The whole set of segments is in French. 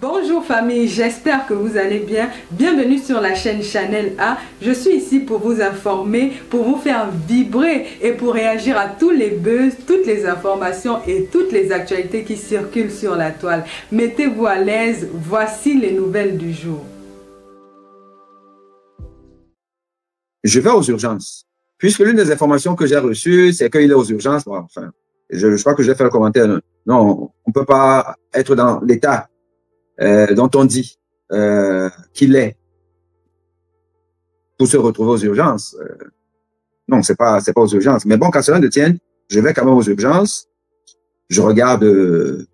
Bonjour famille, j'espère que vous allez bien. Bienvenue sur la chaîne Chanel A. Je suis ici pour vous informer, pour vous faire vibrer et pour réagir à tous les buzz, toutes les informations et toutes les actualités qui circulent sur la toile. Mettez-vous à l'aise, voici les nouvelles du jour. Je vais aux urgences. Puisque l'une des informations que j'ai reçues, c'est qu'il est aux urgences. Bon, enfin, je crois que je vais faire le commentaire. Non, on ne peut pas être dans l'état dont on dit qu'il est pour se retrouver aux urgences. Non, c'est pas aux urgences. Mais bon, qu'à cela ne tienne, je vais quand même aux urgences. Je regarde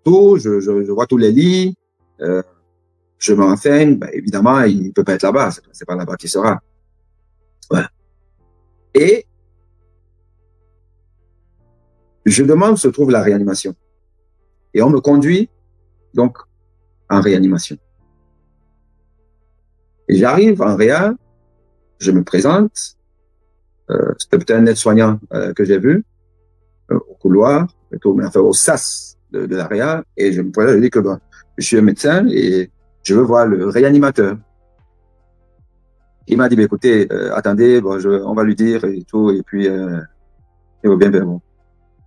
tout, je vois tous les lits. Je me renseigne. Ben, évidemment, il ne peut pas être là-bas. C'est pas là-bas qu'il sera. Voilà. Et je demande où se trouve la réanimation. Et on me conduit donc en réanimation. Et j'arrive en réa, je me présente. C'était peut-être un aide-soignant que j'ai vu au couloir, plutôt, mais enfin au sas de la réa. Et je me présente, je dis que ben, je suis un médecin et je veux voir le réanimateur. Il m'a dit, bah, écoutez, attendez, bon, on va lui dire et tout, et puis il revient vers moi.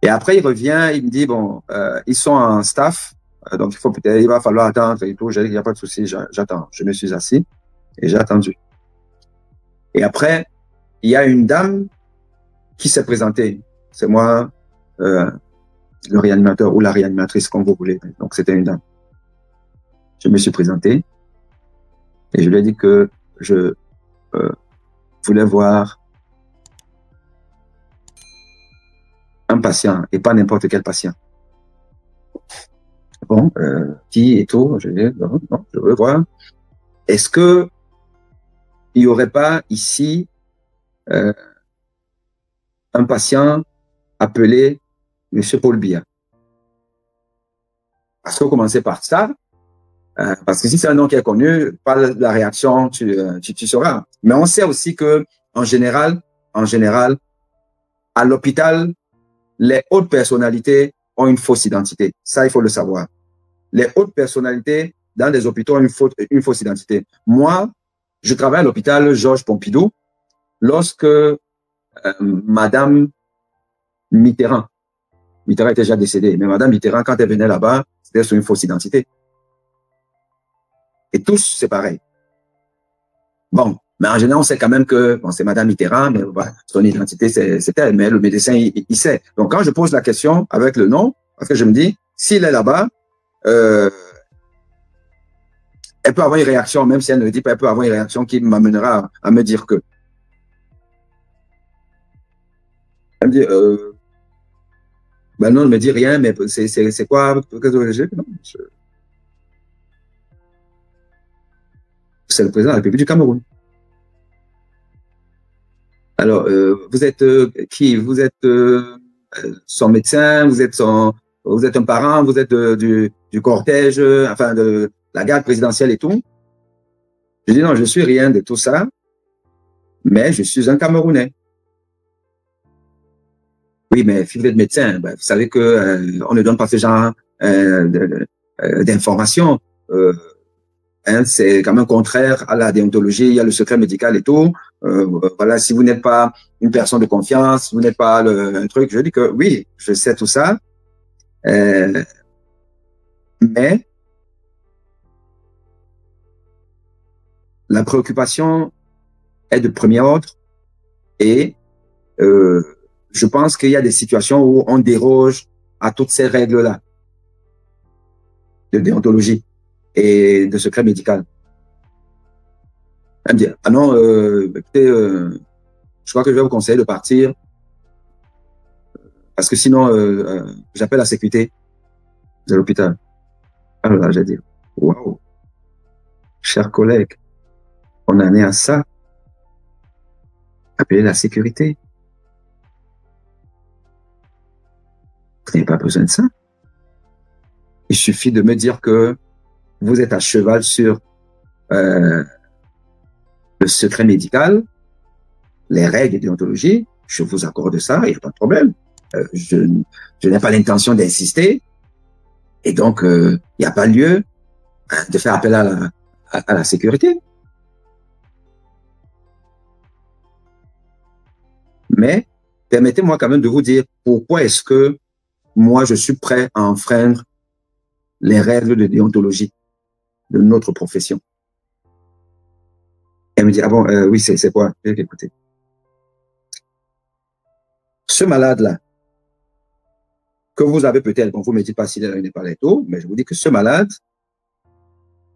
Et après, il revient, il me dit, bon, ils sont en staff, donc il va falloir attendre et tout. J'ai dit, il n'y a pas de souci, j'attends. Je me suis assis et j'ai attendu. Et après, il y a une dame qui s'est présentée. C'est moi, le réanimateur ou la réanimatrice, comme vous voulez. Donc, c'était une dame. Je me suis présenté et je lui ai dit que je voulais voir un patient et pas n'importe quel patient. Bon, qui et tout, je dis, non, je veux voir. Est-ce que il n'y aurait pas ici un patient appelé Monsieur Paul Biya? Parce qu'on commençait par ça, parce que si c'est un nom qui est connu, par la réaction, tu sauras. Mais on sait aussi que, en général, à l'hôpital, les hautes personnalités ont une fausse identité. Ça, il faut le savoir. Les hautes personnalités dans les hôpitaux ont une fausse identité. Moi, je travaille à l'hôpital Georges Pompidou lorsque Madame Mitterrand était déjà décédée, mais Madame Mitterrand, quand elle venait là-bas, c'était sous une fausse identité. Et tous, c'est pareil. Bon, mais en général, on sait quand même que bon, c'est Madame Mitterrand, mais voilà, son identité, c'est elle, mais le médecin, il sait. Donc, quand je pose la question avec le nom, parce que je me dis, s'il est là-bas, elle peut avoir une réaction, même si elle ne le dit pas, elle peut avoir une réaction qui m'amènera à me dire que. Elle me dit, ben non, elle ne me dit rien, mais c'est quoi? Non, c'est le président de la République du Cameroun. Alors, vous êtes qui? Vous êtes son médecin, vous êtes un parent, vous êtes du cortège, enfin de la garde présidentielle et tout. Je dis non, je suis rien de tout ça, mais je suis un Camerounais. Oui, mais si vous êtes médecin, ben, vous savez que on ne donne pas ce genre d'informations. Hein, c'est quand même contraire à la déontologie, il y a le secret médical et tout. Voilà, si vous n'êtes pas une personne de confiance, vous n'êtes pas un truc, je dis que oui, je sais tout ça, mais la préoccupation est de premier ordre et je pense qu'il y a des situations où on déroge à toutes ces règles-là de déontologie et de secret médical. Elle me dit, ah non, écoutez, je crois que je vais vous conseiller de partir parce que sinon, j'appelle la sécurité de l'hôpital. Alors là, j'ai dit, waouh, chers collègues, on en est à ça. Appelez la sécurité. Vous n'avez pas besoin de ça. Il suffit de me dire que vous êtes à cheval sur le secret médical, les règles de déontologie, je vous accorde ça, il n'y a pas de problème. Je n'ai pas l'intention d'insister. Et donc, il n'y a pas lieu de faire appel à la sécurité. Mais permettez-moi quand même de vous dire pourquoi est-ce que moi, je suis prêt à enfreindre les règles de déontologie de notre profession. Elle me dit, ah bon, oui, c'est quoi? Écoutez. Ce malade-là, que vous avez peut-être, bon, vous ne me dites pas s'il n'est pas létaux, mais je vous dis que ce malade,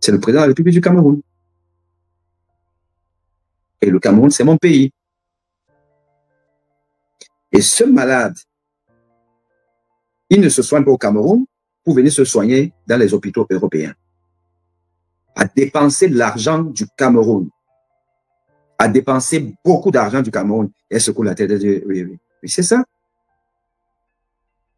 c'est le président de la République du Cameroun. Et le Cameroun, c'est mon pays. Et ce malade, il ne se soigne pas au Cameroun pour venir se soigner dans les hôpitaux européens. À dépenser de l'argent du Cameroun. À dépenser beaucoup d'argent du Cameroun. Et elle secoue la tête et dit, oui, oui, oui, c'est ça.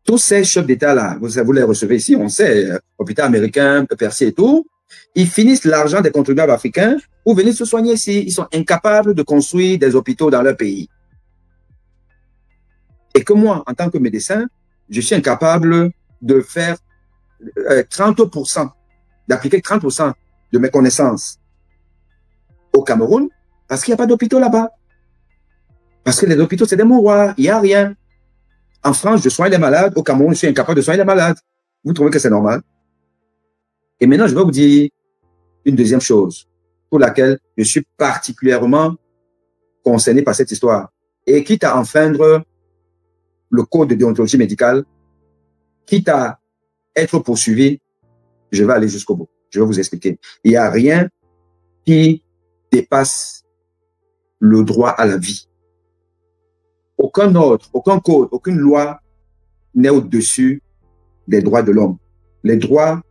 Tous ces chefs d'État-là, vous les recevez ici, on sait, hôpital américain, Percé et tout, ils finissent l'argent des contribuables africains pour venir se soigner ici. Ils sont incapables de construire des hôpitaux dans leur pays. Et que moi, en tant que médecin, je suis incapable de faire 30%, d'appliquer 30% de mes connaissances au Cameroun parce qu'il n'y a pas d'hôpitaux là-bas. Parce que les hôpitaux, c'est des mouroirs, il n'y a rien. En France, je soigne les malades. Au Cameroun, je suis incapable de soigner les malades. Vous trouvez que c'est normal? Et maintenant, je vais vous dire une deuxième chose pour laquelle je suis particulièrement concerné par cette histoire. Et quitte à enfreindre le code de déontologie médicale, quitte à être poursuivi, je vais aller jusqu'au bout. Je vais vous expliquer. Il n'y a rien qui dépasse le droit à la vie. Aucun ordre, aucun code, aucune loi n'est au-dessus des droits de l'homme. Les droits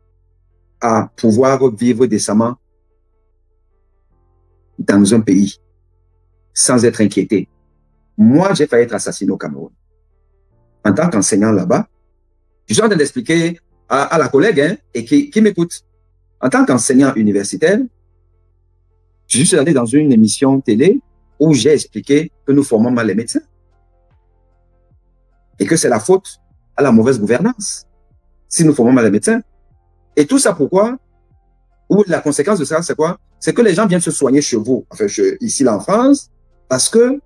à pouvoir vivre décemment dans un pays sans être inquiété. Moi, j'ai failli être assassiné au Cameroun. En tant qu'enseignant là-bas, je suis en train d'expliquer à la collègue et qui m'écoute. En tant qu'enseignant universitaire, je suis allé dans une émission télé où j'ai expliqué que nous formons mal les médecins et que c'est la faute à la mauvaise gouvernance si nous formons mal les médecins. Et tout ça pourquoi? Ou la conséquence de ça, c'est quoi? C'est que les gens viennent se soigner chez vous, enfin ici là en France, parce que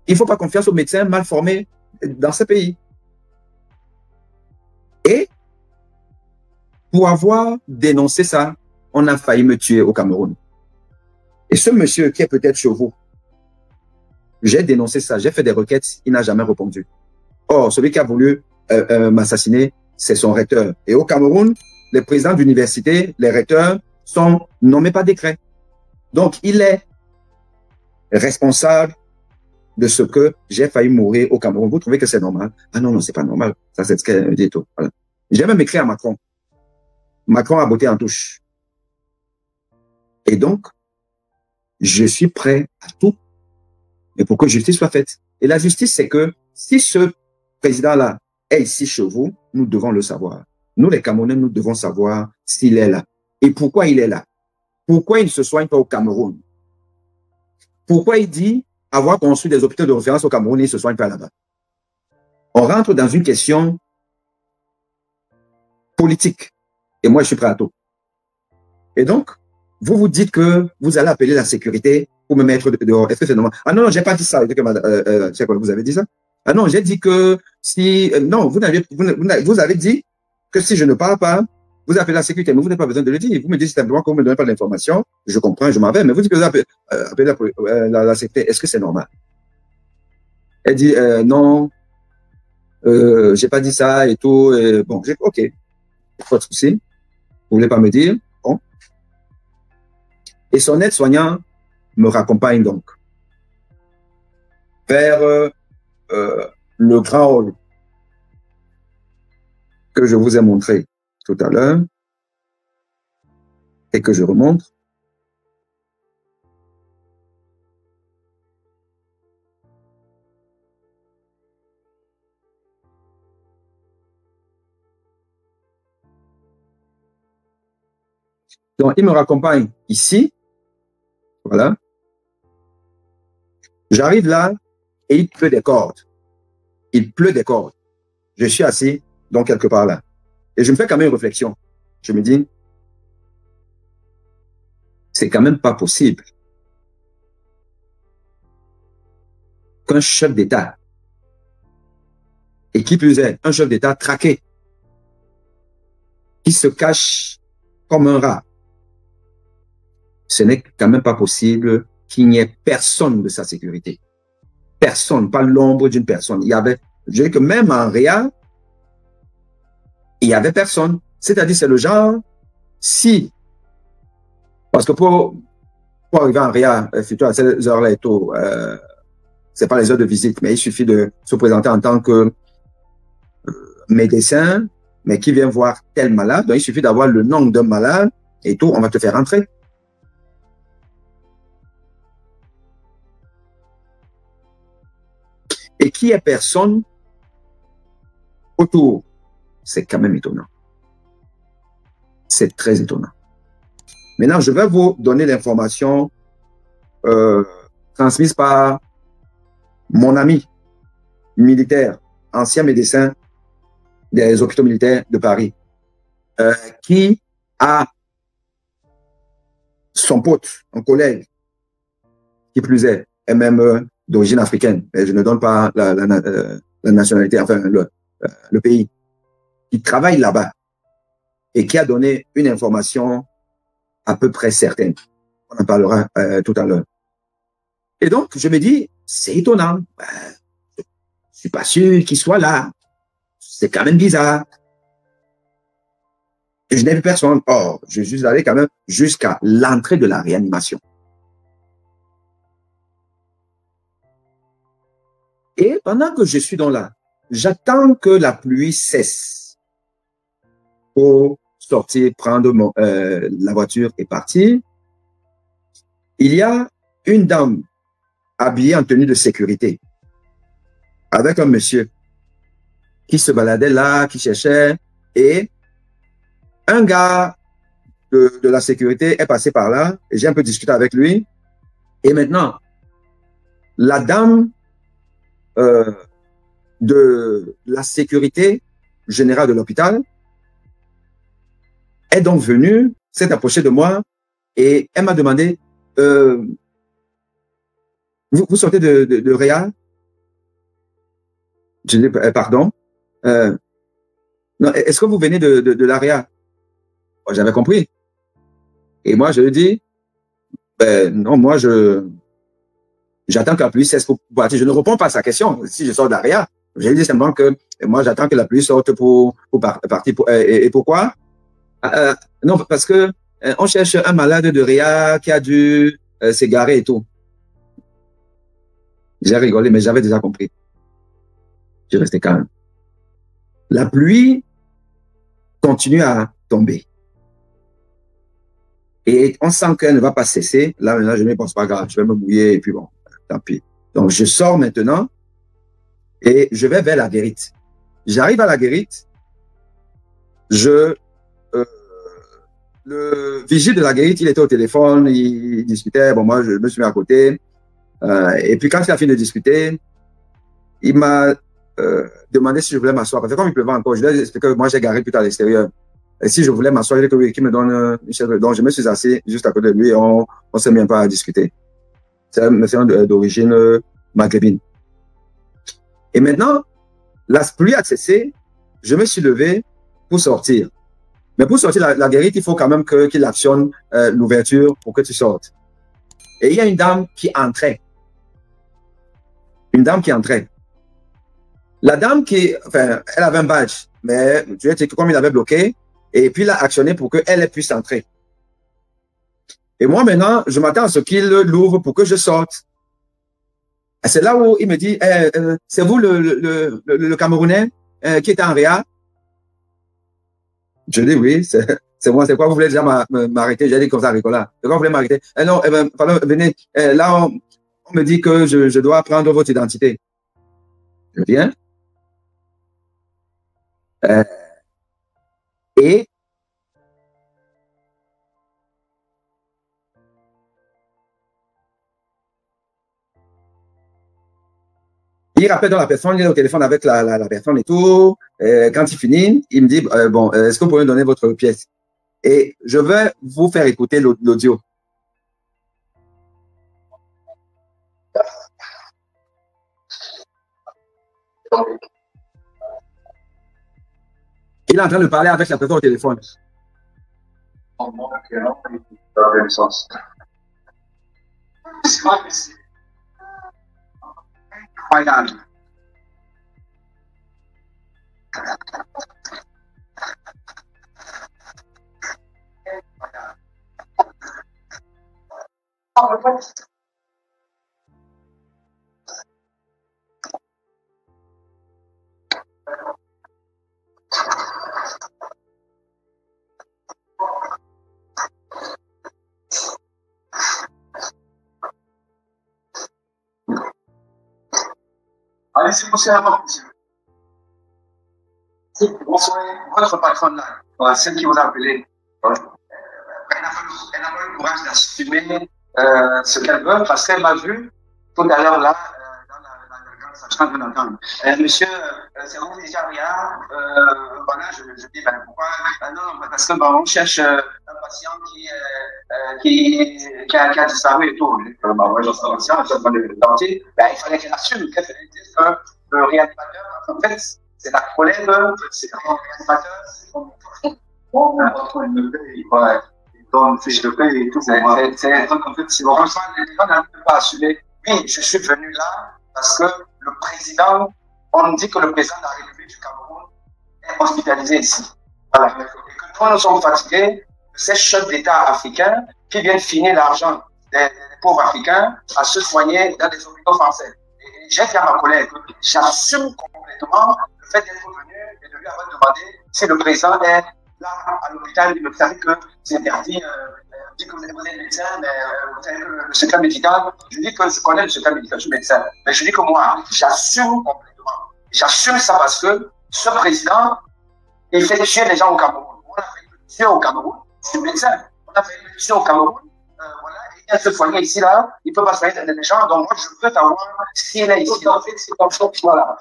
il ne faut pas confiance aux médecins mal formés dans ce pays. Et pour avoir dénoncé ça, on a failli me tuer au Cameroun. Et ce monsieur qui est peut-être chez vous, j'ai dénoncé ça, j'ai fait des requêtes, il n'a jamais répondu. Or, celui qui a voulu m'assassiner, c'est son recteur. Et au Cameroun, les présidents d'université, les recteurs, sont nommés par décret. Donc, il est responsable de ce que j'ai failli mourir au Cameroun. Vous trouvez que c'est normal? Ah non, non, c'est pas normal. Ça, c'est ce qu'elle dit tout. Voilà. J'ai même écrit à Macron. Macron a botté en touche. Et donc, je suis prêt à tout, mais pour que justice soit faite. Et la justice, c'est que si ce président-là est ici chez vous, nous devons le savoir. Nous, les Camerounais, nous devons savoir s'il est là. Et pourquoi il est là? Pourquoi il ne se soigne pas au Cameroun? Pourquoi il dit avoir construit des hôpitaux de référence au Cameroun et il ne se soigne pas là-bas? On rentre dans une question politique. Et moi, je suis prêt à tout. Et donc, vous vous dites que vous allez appeler la sécurité pour me mettre dehors. Est-ce que c'est normal? Ah non, non, j'ai pas dit ça. Vous avez dit ça? Ah non, j'ai dit que si... non, vous avez dit que si je ne parle pas, vous appelez la sécurité, mais vous n'avez pas besoin de le dire. Vous me dites simplement que vous ne me donnez pas d'informations. Je comprends, je m'en vais, mais vous dites que vous appelez la sécurité. Est-ce que c'est normal? Elle dit non, j'ai pas dit ça et tout. Et bon, j'ai ok, pas de souci. Vous voulez pas me dire? Bon. Et son aide-soignant me raccompagne donc vers le grand hall que je vous ai montré tout à l'heure et que je remonte. Donc, il me raccompagne ici. Voilà. J'arrive là et il pleut des cordes. Il pleut des cordes. Je suis assis, donc quelque part là. Et je me fais quand même une réflexion. Je me dis, c'est quand même pas possible qu'un chef d'État, et qui plus est, un chef d'État traqué, qui se cache comme un rat, ce n'est quand même pas possible qu'il n'y ait personne de sa sécurité. Personne, pas l'ombre d'une personne. Il y avait, je dis que même en Réa, il y avait personne. C'est-à-dire, c'est le genre, si, parce que pour arriver en Réa, surtout à ces heures-là et tout, c'est pas les heures de visite, mais il suffit de se présenter en tant que médecin, mais qui vient voir tel malade. Donc, il suffit d'avoir le nom d'un malade et tout, on va te faire rentrer. Et qu'il n'y ait personne autour, c'est quand même étonnant. C'est très étonnant. Maintenant, je vais vous donner l'information transmise par mon ami militaire, ancien médecin des hôpitaux militaires de Paris, qui a son pote, un collègue, qui plus est même d'origine africaine, mais je ne donne pas la nationalité, enfin le pays, qui travaille là-bas et qui a donné une information à peu près certaine. On en parlera tout à l'heure. Et donc, je me dis, c'est étonnant. Je suis pas sûr qu'il soit là. C'est quand même bizarre. Et je n'ai vu personne. Or, je suis allé quand même jusqu'à l'entrée de la réanimation. Et pendant que je suis dans là, j'attends que la pluie cesse pour sortir, prendre la voiture et partir. Il y a une dame habillée en tenue de sécurité avec un monsieur qui se baladait là, qui cherchait, et un gars de la sécurité est passé par là, et j'ai un peu discuté avec lui, et maintenant, la dame de la sécurité générale de l'hôpital est donc venue, s'est approchée de moi, et elle m'a demandé, vous sortez de Réa? Je dis, pardon? Non, est-ce que vous venez de l'AREA? Oh, j'avais compris. Et moi, je lui dis, non, moi, j'attends que la pluie cesse pour partir. Je ne réponds pas à sa question. Si je sors de l'AREA, je lui dis simplement que moi, j'attends que la pluie sorte pour partir. Et pourquoi? Non, parce que on cherche un malade de Réa qui a dû s'égarer et tout. J'ai rigolé, mais j'avais déjà compris. Je restais calme. La pluie continue à tomber. Et on sent qu'elle ne va pas cesser. Là, maintenant, je me dis, bon, c'est pas grave, je vais me mouiller et puis bon, tant pis. Donc, je sors maintenant et je vais vers la guérite. J'arrive à la guérite. Le vigile de la guérite, il était au téléphone, il discutait. Bon, moi, je me suis mis à côté. Et puis, quand il a fini de discuter, il m'a demandé si je voulais m'asseoir. Parce que comme il pleuvait encore, je lui ai expliqué que moi, j'ai garé plutôt à l'extérieur. Et si je voulais m'asseoir, il a dit que oui, qu'il me donne une chaise. Donc, je me suis assis juste à côté de lui et on s'est mis un peu à discuter. C'est un monsieur d'origine maghrébine. Et maintenant, la pluie a cessé. Je me suis levé pour sortir. Mais pour sortir la guérite, il faut quand même qu'il actionne l'ouverture pour que tu sortes. Et il y a une dame qui entrait. Une dame qui entrait. La dame enfin, elle avait un badge, mais tu sais que comme il avait bloqué, et puis il a actionné pour qu'elle puisse entrer. Et moi, maintenant, je m'attends à ce qu'il l'ouvre pour que je sorte. C'est là où il me dit, c'est vous le Camerounais qui était en Réa? Je dis oui, c'est moi. C'est quoi, vous voulez déjà m'arrêter? J'ai dit comme ça, Nicolas. C'est quoi, vous voulez m'arrêter? Non, pardon, venez. Là, on me dit que je dois prendre votre identité. Je viens. Et il rappelle dans la personne, il est au téléphone avec la personne et tout. Quand il finit, il me dit, bon, est-ce que vous pouvez me donner votre pièce? Et je vais vous faire écouter l'audio. Il est en train de parler avec la personne au téléphone. Incroyable. Allez, c'est monsieur avant, monsieur. Bonsoir, votre patronne là, celle qui vous a appelé. Elle n'a pas eu le courage d'assumer ce qu'elle veut parce qu'elle m'a vu tout à l'heure là, dans la grande sachant de l'entendre. Monsieur, c'est vous déjà rien. Voilà, je dis, ben pourquoi? Non, parce que on cherche un patient qui a disparu et tout. Ouais, j'en sais patient, je suis en train de tenter. Il fallait qu'elle assume qu'elle dise que le réanimateur, en fait, c'est la collègue, c'est le réanimateur, c'est son ouais. Il donne une fiche de paie et tout. C'est donc en fait, si on n'a pas assumé. Oui, je suis venu là parce que le président, on dit que le président de la République du Cameroun est hospitalisé ici. Voilà. Et que nous sommes fatigués de ces chefs d'État africains qui viennent finir l'argent des pauvres Africains à se soigner dans des hôpitaux français. Et j'ai dit à ma collègue, j'assume complètement le fait d'être venu et de lui avoir demandé si le président est là à l'hôpital. Il me savait que c'est interdit. Dit que vous êtes médecin, mais vous savez que le secret médical, je dis que je connais le secret médical, je suis médecin, mais je dis que moi, j'assume complètement. J'assume ça parce que ce président, il fait tuer les gens au Cameroun. On a fait tuer au Cameroun, je suis médecin. On a fait tuer au Cameroun, voilà, il vient se soigner ici, là, il ne peut pas soigner des gens, donc moi, je veux savoir s'il est ici. En fait, c'est comme ça, voilà.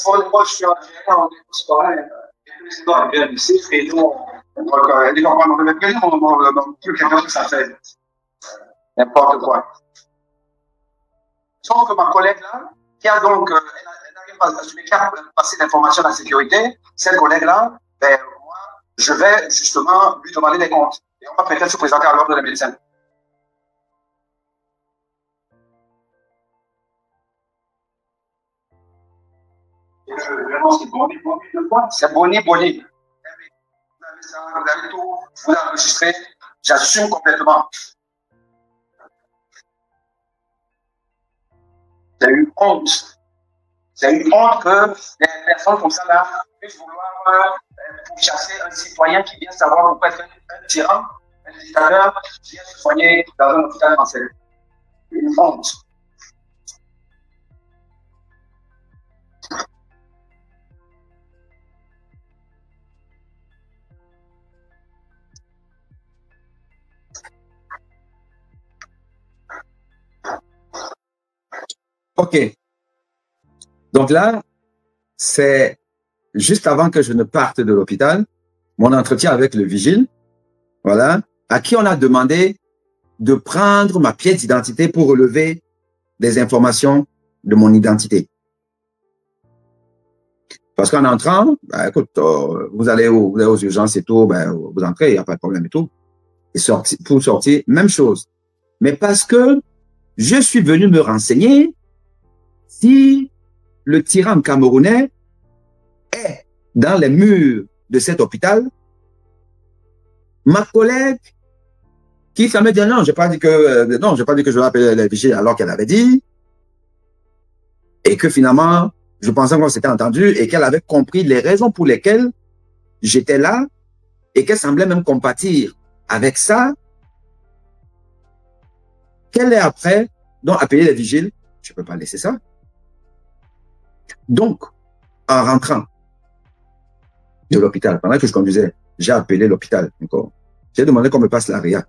Moi, je suis en général, le président vient ici, et nous, ça fait n'importe quoi. Sauf que ma collègue là, qui a donc, elle n'arrive pas à assumer, qui a passé l'information à la sécurité, cette collègue-là, ben, moi, je vais justement lui demander des comptes. Et on va peut-être se présenter à l'ordre des médecins. C'est Boni. Vous avez tout, vous l'avez enregistré, j'assume complètement. J'ai eu honte. J'ai eu honte que des personnes comme ça là puissent vouloir chasser un citoyen qui vient savoir pourquoi être un tyran, un dictateur, qui vient se soigner dans un hôpital français. Une honte. OK. Donc là, c'est juste avant que je ne parte de l'hôpital, mon entretien avec le vigile, voilà, à qui on a demandé de prendre ma pièce d'identité pour relever des informations de mon identité. Parce qu'en entrant, ben, écoute, vous allez aux urgences et tout, ben, vous entrez, il n'y a pas de problème et tout. Et pour sortir, même chose. Mais parce que je suis venu me renseigner si le tyran camerounais est dans les murs de cet hôpital, ma collègue qui ça me dit non, j'ai pas dit que je vais appeler les vigiles alors qu'elle avait dit, et que finalement je pensais qu'on s'était entendu et qu'elle avait compris les raisons pour lesquelles j'étais là et qu'elle semblait même compatir avec ça, qu'elle est après donc appeler les vigiles. Je peux pas laisser ça. Donc, en rentrant de l'hôpital, pendant que je conduisais, j'ai appelé l'hôpital encore. J'ai demandé qu'on me passe la réa.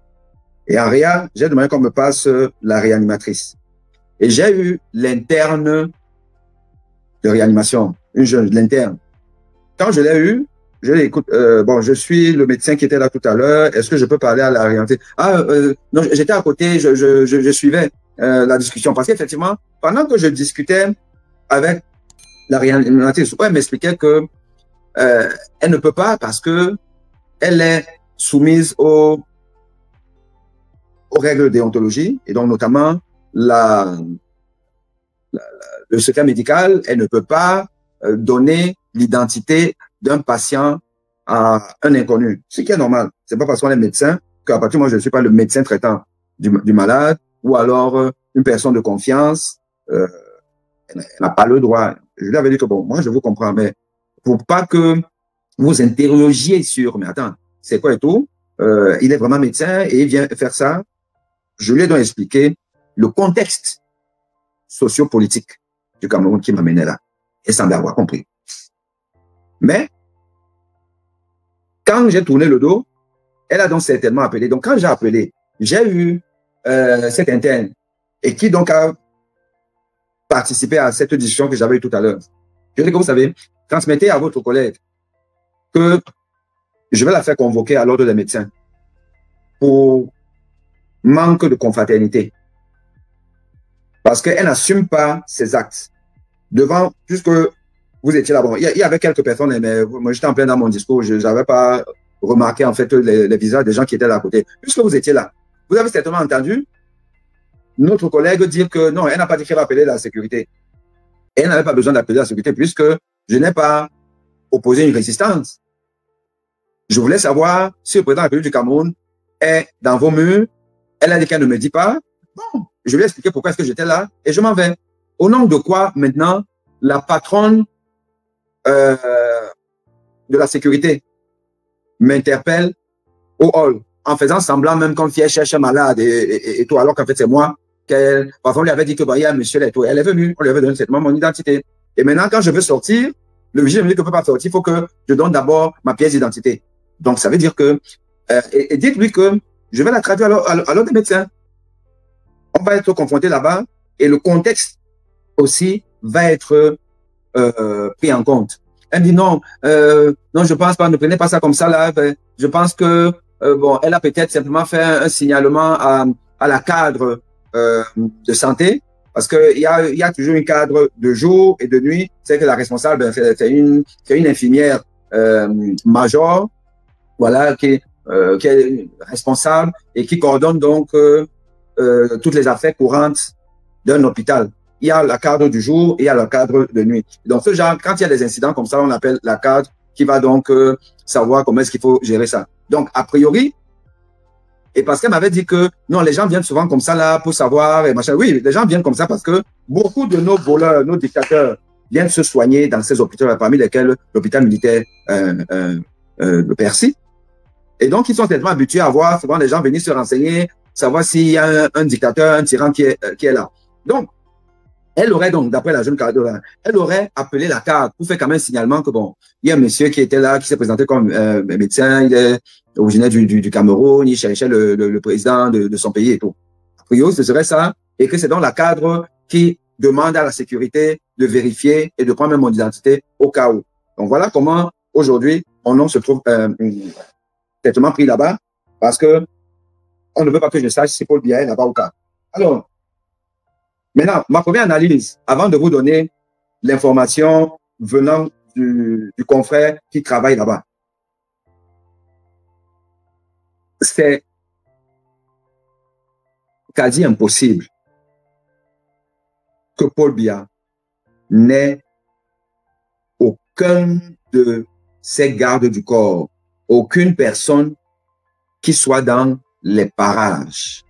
Et en réa, j'ai demandé qu'on me passe la réanimatrice. Et j'ai eu l'interne de réanimation, une jeune, l'interne. Quand je l'ai eu, je l'ai écoute, bon, je suis le médecin qui était là tout à l'heure, est-ce que je peux parler à la réanimatrice? Non, j'étais à côté, je suivais la discussion. Parce qu'effectivement, pendant que je discutais avec la réanimatrice, ouais, m'expliquait que elle ne peut pas parce que elle est soumise aux règles de déontologie et donc notamment le secret médical, elle ne peut pas donner l'identité d'un patient à un inconnu, ce qui est normal. C'est pas parce qu'on est médecin qu'à partir du moment où je ne suis pas le médecin traitant du malade ou alors une personne de confiance, elle n'a pas le droit. Je lui avais dit que bon, moi je vous comprends, mais pour pas que vous interrogiez sur, mais attends, c'est quoi et tout, il est vraiment médecin et il vient faire ça. Je lui ai donc expliqué le contexte sociopolitique du Cameroun qui m'amenait là. Et semblait avoir compris. Mais, quand j'ai tourné le dos, elle a donc certainement appelé. Donc, quand j'ai appelé, j'ai eu cette interne et qui donc a participé à cette discussion que j'avais eue tout à l'heure. Je dis que vous savez, transmettez à votre collègue que je vais la faire convoquer à l'ordre des médecins pour manque de confraternité. Parce qu'elle n'assume pas ses actes. Devant, puisque vous étiez là, bon, il y avait quelques personnes, mais moi j'étais en plein dans mon discours, je n'avais pas remarqué en fait les visages des gens qui étaient là à côté. Puisque vous étiez là, vous avez certainement entendu notre collègue dire que non, elle n'a pas dit qu'elle va appeler la sécurité. Elle n'avait pas besoin d'appeler la sécurité puisque je n'ai pas opposé une résistance. Je voulais savoir si le président de la République du Cameroun est dans vos murs. Elle a dit qu'elle ne me dit pas. Bon, je lui ai expliqué pourquoi est-ce que j'étais là et je m'en vais. Au nom de quoi, maintenant, la patronne de la sécurité m'interpelle au hall en faisant semblant même comme si elle cherche un malade et tout, alors qu'en fait, c'est moi qu'elle... Parfois, on lui avait dit que bah, il y a un monsieur là et tout. Elle est venue, on lui avait donné certainement mon identité. Et maintenant, quand je veux sortir, le vigile me dit que je ne peux pas sortir, il faut que je donne d'abord ma pièce d'identité. Donc, ça veut dire que... et dites-lui que je vais la traduire à l'ordre des médecins. On va être confronté là-bas et le contexte aussi va être pris en compte. Elle dit non, non, je pense pas, ne prenez pas ça comme ça là. Je pense que bon, elle a peut-être simplement fait un signalement à la cadre de santé parce que il y a toujours un cadre de jour et de nuit. C'est que la responsable, c'est une infirmière major, voilà, qui est responsable et qui coordonne donc toutes les affaires courantes d'un hôpital. Il y a la cadre du jour et il y a le cadre de nuit. Donc, ce genre, quand il y a des incidents comme ça, on appelle la cadre qui va donc savoir comment est-ce qu'il faut gérer ça. Donc, a priori, et parce qu'elle m'avait dit que non, les gens viennent souvent comme ça là pour savoir et machin. Oui, les gens viennent comme ça parce que beaucoup de nos voleurs, nos dictateurs viennent se soigner dans ces hôpitaux, parmi lesquels l'hôpital militaire de Percy. Et donc, ils sont tellement habitués à voir souvent les gens venir se renseigner, savoir s'il y a un dictateur, un tyran qui est là. Donc, elle aurait donc, d'après la jeune cadre, elle aurait appelé la cadre pour faire quand même un signalement que bon, il y a un monsieur qui était là, qui s'est présenté comme médecin, il est originaire du Cameroun, il cherchait le président de son pays et tout. A priori, ce serait ça, et que c'est donc la cadre qui demande à la sécurité de vérifier et de prendre même mon identité au cas où. Donc voilà comment aujourd'hui mon nom se trouve certainement pris là-bas, parce que on ne veut pas que je sache si Paul Biya est là-bas ou pas. Alors, maintenant, ma première analyse, avant de vous donner l'information venant du confrère qui travaille là-bas, c'est quasi impossible que Paul Biya n'ait aucun de ses gardes du corps, aucune personne qui soit dans les parages.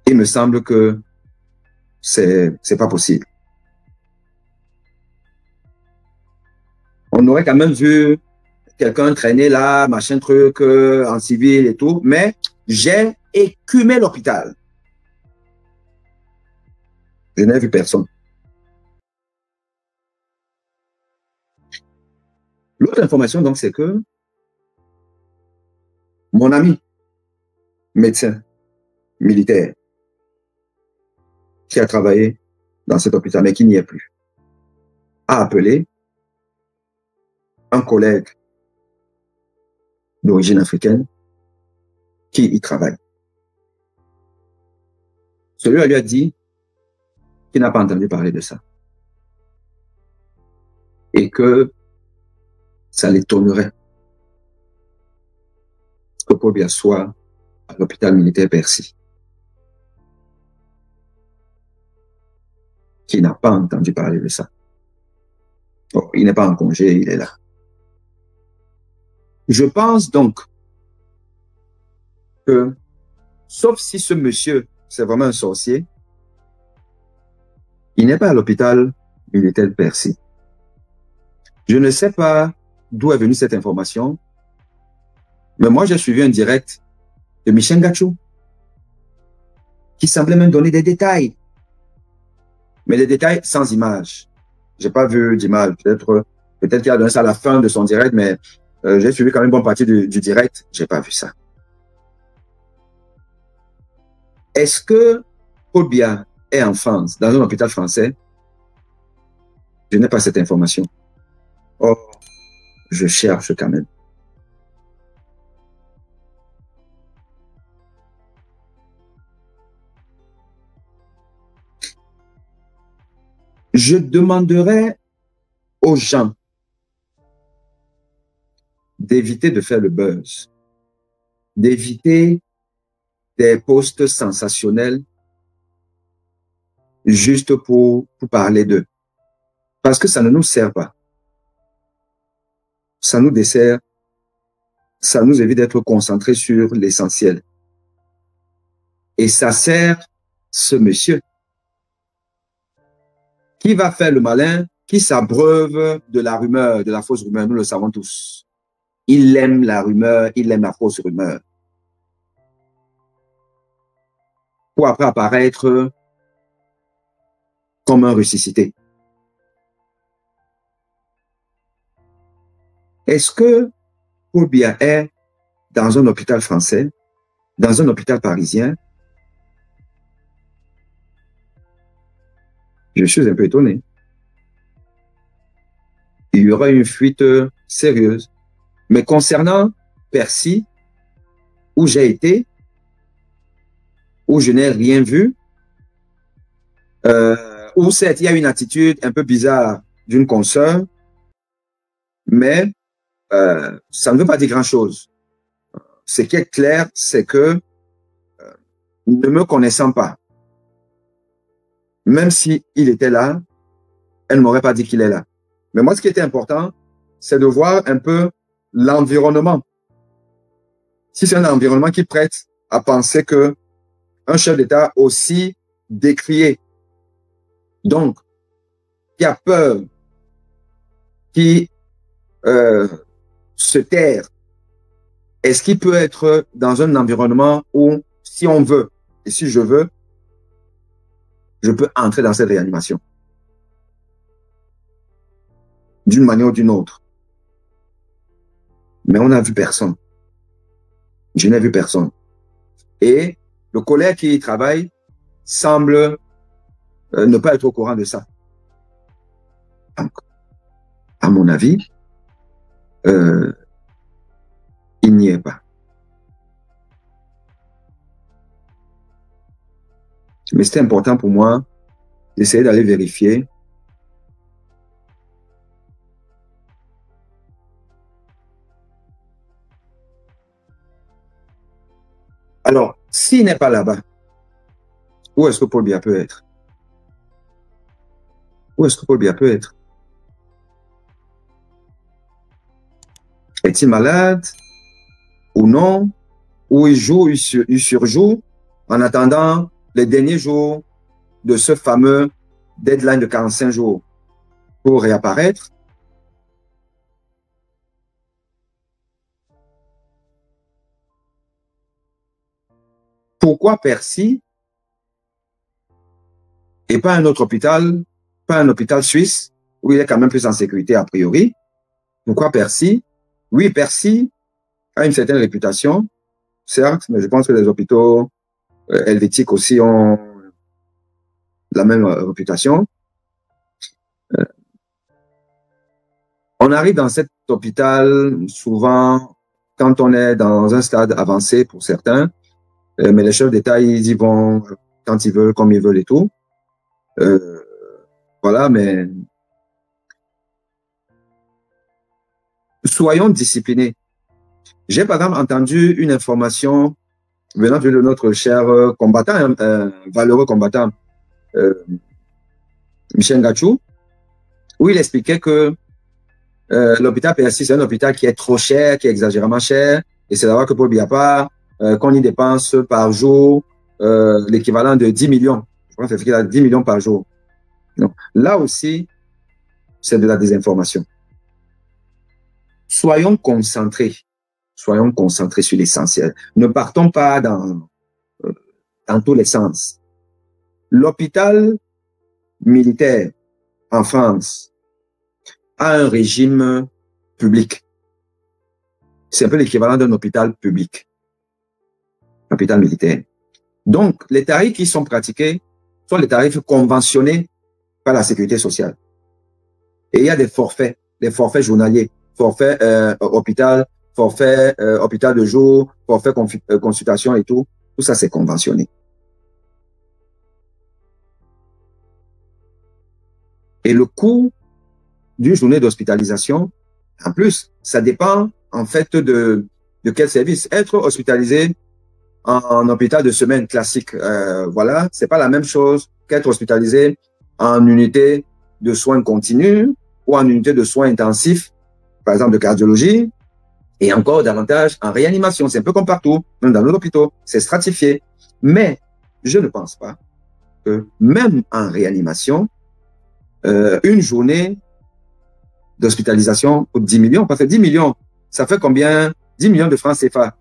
Il me semble que c'est pas possible. On aurait quand même vu quelqu'un traîner là, machin truc, en civil et tout, mais j'ai écumé l'hôpital. Je n'ai vu personne. L'autre information, donc, c'est que mon ami, médecin, militaire, qui a travaillé dans cet hôpital, mais qui n'y est plus, a appelé un collègue d'origine africaine qui y travaille. Celui-là lui a dit qui n'a pas entendu parler de ça. Et que ça l'étonnerait que Paul Biya soit à l'hôpital militaire Percy, qui n'a pas entendu parler de ça. Oh, il n'est pas en congé, il est là. Je pense donc que, sauf si ce monsieur, c'est vraiment un sorcier, il n'est pas à l'hôpital militaire Percy. Je ne sais pas d'où est venue cette information, mais moi j'ai suivi un direct de Michel Gachou, qui semblait même donner des détails, mais des détails sans image. J'ai pas vu d'image, peut-être qu'il a donné ça à la fin de son direct, mais j'ai suivi quand même une bonne partie du direct, j'ai pas vu ça. Est-ce que Paul Biya est en France, dans un hôpital français? Je n'ai pas cette information. Oh, je cherche quand même. Je demanderai aux gens d'éviter de faire le buzz, d'éviter des posts sensationnels juste pour parler d'eux. Parce que ça ne nous sert pas. Ça nous dessert, ça nous évite d'être concentrés sur l'essentiel. Et ça sert ce monsieur qui va faire le malin, qui s'abreuve de la rumeur, de la fausse rumeur, nous le savons tous. Il aime la rumeur, il aime la fausse rumeur. Pour après apparaître comme un ressuscité. Est-ce que Paul Biya est dans un hôpital français, dans un hôpital parisien? Je suis un peu étonné. Il y aura une fuite sérieuse. Mais concernant Percy, où j'ai été, où je n'ai rien vu, où certes il y a une attitude un peu bizarre d'une consoeur, mais ça ne veut pas dire grand-chose. Ce qui est clair, c'est que ne me connaissant pas, même si il était là, elle ne m'aurait pas dit qu'il est là. Mais moi, ce qui était important, c'est de voir un peu l'environnement. Si c'est un environnement qui prête à penser que un chef d'État aussi décrié, donc qui a peur, qui se taire, est-ce qu'il peut être dans un environnement où, si on veut, et si je veux, je peux entrer dans cette réanimation d'une manière ou d'une autre. Mais on n'a vu personne. Je n'ai vu personne. Et le collègue qui y travaille semble ne pas être au courant de ça. Donc, à mon avis, il n'y est pas. Mais c'était important pour moi d'essayer d'aller vérifier. Alors, s'il n'est pas là-bas, où est-ce que Paul Biya peut être? Où est-ce que Paul Biya peut être? Est-il malade ou non? Ou il joue, il surjoue en attendant les derniers jours de ce fameux deadline de 45 jours pour réapparaître? Pourquoi Percy et pas un autre hôpital, pas un hôpital suisse où il est quand même plus en sécurité a priori? Pourquoi Percy? Oui, Percy a une certaine réputation, certes, mais je pense que les hôpitaux helvétiques aussi ont la même réputation. On arrive dans cet hôpital souvent quand on est dans un stade avancé pour certains, mais les chefs d'État, ils y vont quand ils veulent, comme ils veulent et tout. Voilà, mais soyons disciplinés. J'ai par exemple entendu une information venant de notre cher combattant, valeureux combattant, Michel Gachou, où il expliquait que l'hôpital PSI, c'est un hôpital qui est trop cher, qui est exagérément cher, et c'est d'avoir que Paul Biya, qu'on y dépense par jour l'équivalent de 10 millions. Je pense qu'il a 10 millions par jour. Donc, là aussi, c'est de la désinformation. Soyons concentrés sur l'essentiel. Ne partons pas dans tous les sens. L'hôpital militaire en France a un régime public. C'est un peu l'équivalent d'un hôpital public, hôpital militaire. Donc, les tarifs qui sont pratiqués sont les tarifs conventionnés par la sécurité sociale. Et il y a des forfaits journaliers, forfait hôpital, forfait hôpital de jour, forfait consultation et tout. Tout ça, c'est conventionné. Et le coût d'une journée d'hospitalisation, en plus, ça dépend en fait de quel service. Être hospitalisé en hôpital de semaine classique, voilà, c'est pas la même chose qu'être hospitalisé en unité de soins continus ou en unité de soins intensifs, par exemple de cardiologie, et encore davantage en réanimation. C'est un peu comme partout, même dans nos hôpitaux, c'est stratifié. Mais je ne pense pas que même en réanimation, une journée d'hospitalisation coûte 10 millions, parce que 10 millions, ça fait combien? 10 millions de francs CFA.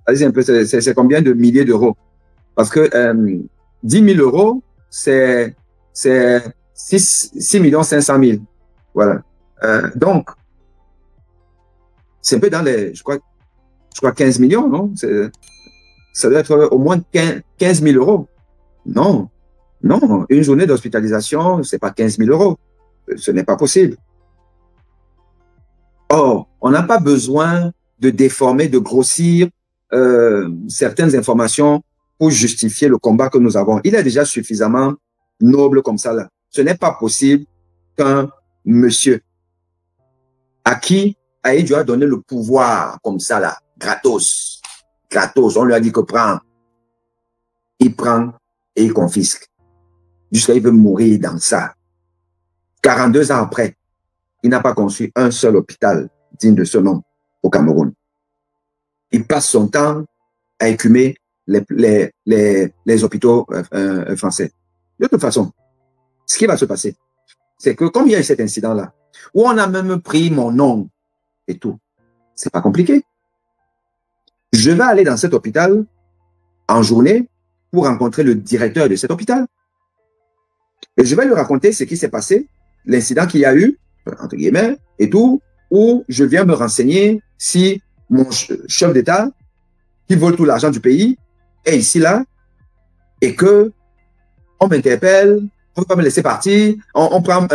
Allez-y un peu, c'est combien de milliers d'euros? Parce que 10 000 euros, c'est 6 millions 500 000. Voilà. Donc, c'est un peu dans les, je crois 15 millions, non? Ça doit être au moins 15 000 euros. Non, non, une journée d'hospitalisation, c'est pas 15 000 euros. Ce n'est pas possible. Or, on n'a pas besoin de déformer, de grossir certaines informations pour justifier le combat que nous avons. Il est déjà suffisamment noble comme ça là. Ce n'est pas possible qu'un monsieur à qui Aïdjo a donné le pouvoir comme ça là, gratos, on lui a dit que prend, il prend et il confisque. Jusqu'à il veut mourir dans ça. 42 ans après, il n'a pas construit un seul hôpital digne de ce nom au Cameroun. Il passe son temps à écumer les hôpitaux français. De toute façon, ce qui va se passer, c'est que comme il y a eu cet incident-là, où on a même pris mon nom et tout, c'est pas compliqué. Je vais aller dans cet hôpital en journée pour rencontrer le directeur de cet hôpital. Et je vais lui raconter ce qui s'est passé, l'incident qu'il y a eu, entre guillemets, et tout, où je viens me renseigner si mon chef d'État, qui vole tout l'argent du pays, est ici, là, et que on m'interpelle, on ne peut pas me laisser partir, on prend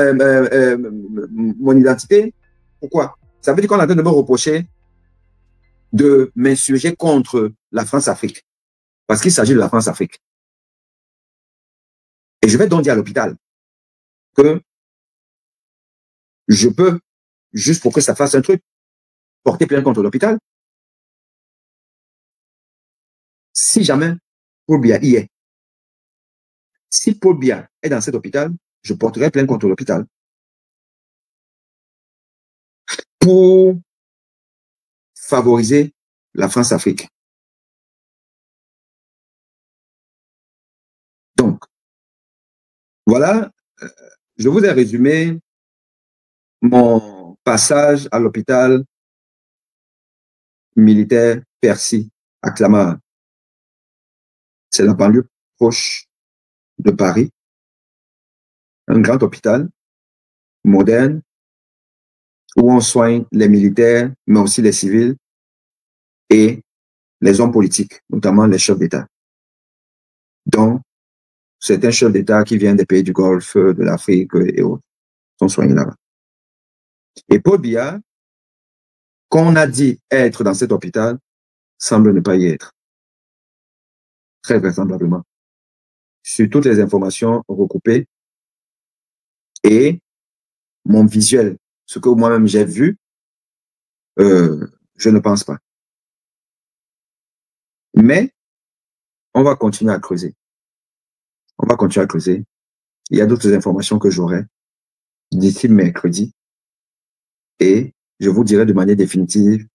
mon identité. Pourquoi? Ça veut dire qu'on est en train de me reprocher de m'insurger contre la France-Afrique. Parce qu'il s'agit de la France-Afrique. Et je vais donc dire à l'hôpital que je peux, juste pour que ça fasse un truc, porter plainte contre l'hôpital. Si jamais Paul Biya y est. Si Paul Biya est dans cet hôpital, je porterai plainte contre l'hôpital. Pour favoriser la France-Afrique. Donc, voilà, je vous ai résumé mon passage à l'hôpital militaire Percy à Clamart. C'est la banlieue proche de Paris. Un grand hôpital moderne où on soigne les militaires, mais aussi les civils et les hommes politiques, notamment les chefs d'État. Donc, c'est un chef d'État qui vient des pays du Golfe, de l'Afrique et autres, sont soignés là-bas. Et Paul Biya, qu'on a dit être dans cet hôpital, semble ne pas y être. Très vraisemblablement. sur toutes les informations recoupées et mon visuel, ce que moi-même j'ai vu, je ne pense pas. Mais on va continuer à creuser. On va continuer à creuser. Il y a d'autres informations que j'aurai d'ici mercredi et je vous dirai de manière définitive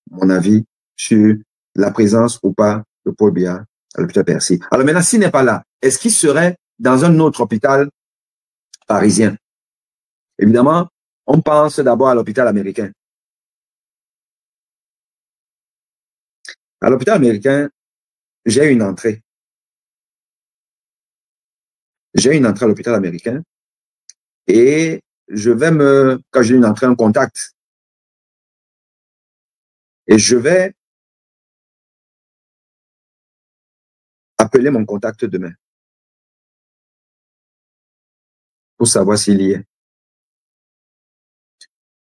mon avis sur la présence ou pas de Paul Biya à l'hôpital Percy. Alors maintenant, s'il n'est pas là, est-ce qu'il serait dans un autre hôpital parisien? Évidemment, on pense d'abord à l'hôpital américain. À l'hôpital américain, j'ai une entrée. J'ai une entrée à l'hôpital américain et je vais quand j'ai une entrée, un contact, et je vais appeler mon contact demain pour savoir s'il y est.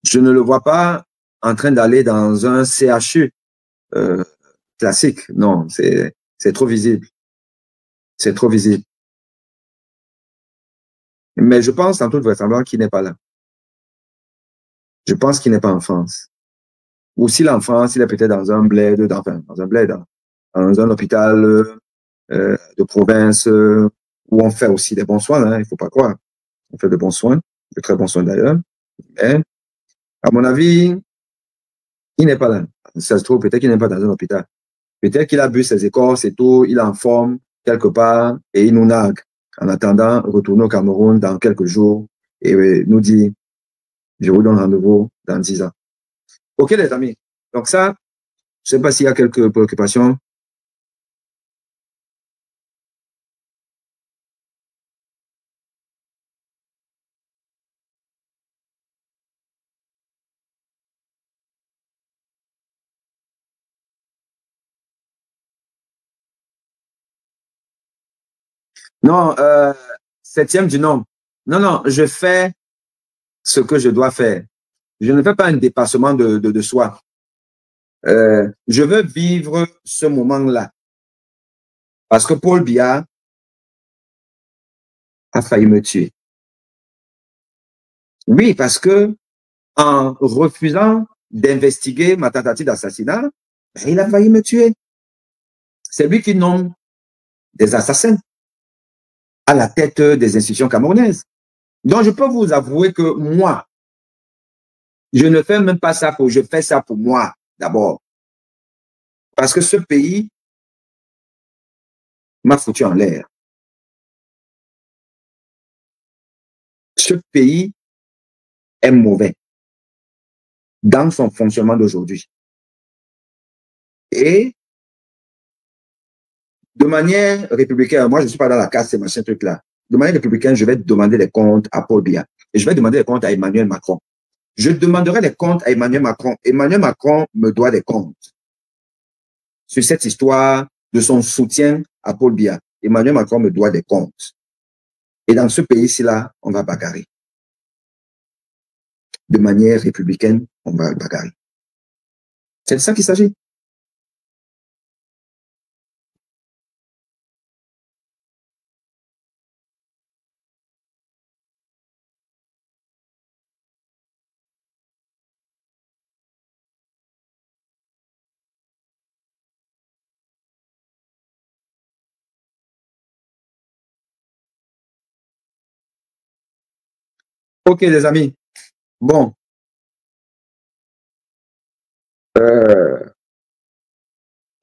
Je ne le vois pas en train d'aller dans un CHU classique. Non, c'est trop visible. C'est trop visible. Mais je pense en toute vraisemblance qu'il n'est pas là. Je pense qu'il n'est pas en France. Ou s'il est en France, il est peut-être dans un bled, dans un hôpital de province où on fait aussi des bons soins, hein, il ne faut pas croire. On fait de bons soins, de très bons soins d'ailleurs. Mais, à mon avis, il n'est pas là. Ça se trouve, peut-être qu'il n'est pas dans un hôpital. Peut-être qu'il a bu ses écorces et tout, il est en forme quelque part et il nous nargue. En attendant, retourner au Cameroun dans quelques jours et nous dit, je vous donne rendez-vous dans 10 ans. OK, les amis. Donc ça, je ne sais pas s'il y a quelques préoccupations. Non, septième du nombre. Non, non, je fais ce que je dois faire. Je ne fais pas un dépassement de soi. Je veux vivre ce moment-là. Parce que Paul Biya a failli me tuer. Oui, parce que en refusant d'investiguer ma tentative d'assassinat, ben, il a failli me tuer. C'est lui qui nomme des assassins à la tête des institutions camerounaises. Donc, je peux vous avouer que moi, je ne fais même pas ça je fais ça pour moi, d'abord. Parce que ce pays m'a foutu en l'air. Ce pays est mauvais dans son fonctionnement d'aujourd'hui. Et de manière républicaine, moi je ne suis pas dans la casse, c'est machin truc-là. De manière républicaine, je vais demander des comptes à Paul Biya. Et je vais demander des comptes à Emmanuel Macron. Je demanderai des comptes à Emmanuel Macron. Emmanuel Macron me doit des comptes sur cette histoire de son soutien à Paul Biya. Emmanuel Macron me doit des comptes. Et dans ce pays-ci-là, on va bagarrer. De manière républicaine, on va bagarrer. C'est de ça qu'il s'agit. OK, les amis. Bon.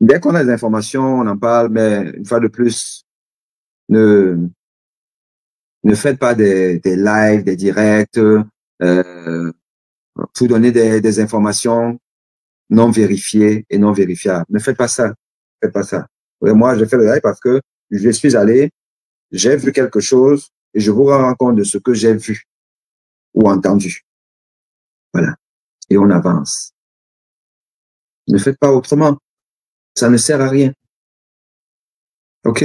Dès qu'on a des informations, on en parle, mais une fois de plus, ne faites pas des lives, des directs, pour donner des informations non vérifiées et non vérifiables. Ne faites pas ça. Ne faites pas ça. Et moi, je fais le live parce que je suis allé, j'ai vu quelque chose et je vous rends compte de ce que j'ai vu ou entendu. Voilà. Et on avance. Ne faites pas autrement. Ça ne sert à rien. OK?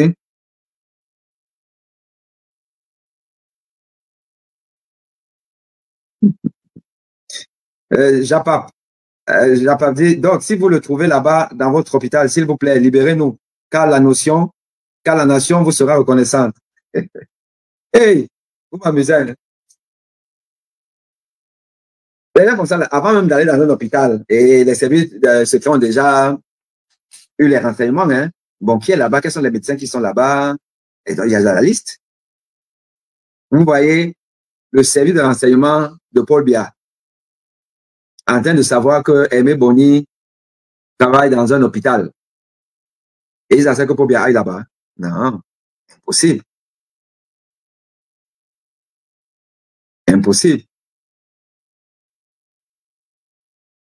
Japap dit, donc, si vous le trouvez là-bas dans votre hôpital, s'il vous plaît, libérez-nous. Car la notion car la nation vous sera reconnaissante. Hey, vous m'amusez. Hein? D'ailleurs, comme ça, avant même d'aller dans un hôpital, et les services secrets ont déjà eu les renseignements, hein. Bon, qui est là-bas? Quels sont les médecins qui sont là-bas? Et donc, il y a la liste. Vous voyez le service de renseignement de Paul Biya en train de savoir que Aimé Boni travaille dans un hôpital. Et ils savent que Paul Biya aille là-bas. Non, impossible. Impossible.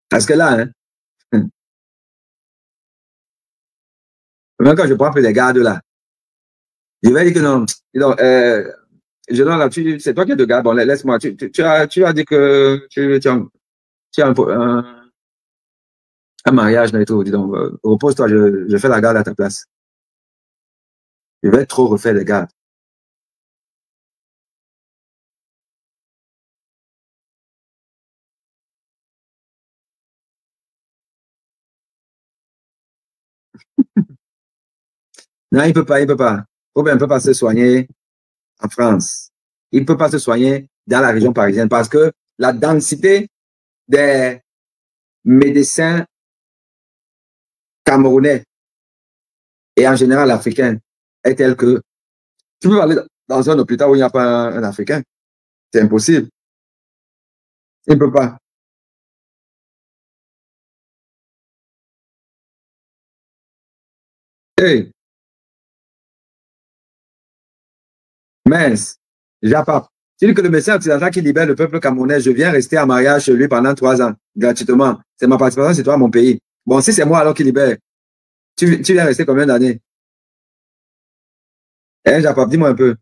Parce que là, hein, même quand je prends un peu les gardes là, je vais dire que non. Non je donne là, c'est toi qui es de garde. Bon, laisse-moi. Tu as dit que tu as un mariage et tout. Dis donc, repose-toi, je fais la garde à ta place. Je vais trop refaire les gardes. Non, il peut pas, il peut pas. Robert ne peut pas se soigner en France. Il ne peut pas se soigner dans la région parisienne parce que la densité des médecins camerounais et en général africains est telle que tu peux aller dans un hôpital où il n'y a pas un Africain. C'est impossible. Il ne peut pas. Hey, mince, Japap. Tu dis que le médecin occidental qui libère le peuple camerounais, je viens rester en mariage chez lui pendant 3 ans, gratuitement. C'est ma participation, c'est toi, mon pays. Bon, si c'est moi alors qui libère, tu viens rester combien d'années? Hein, Japap, dis-moi un peu.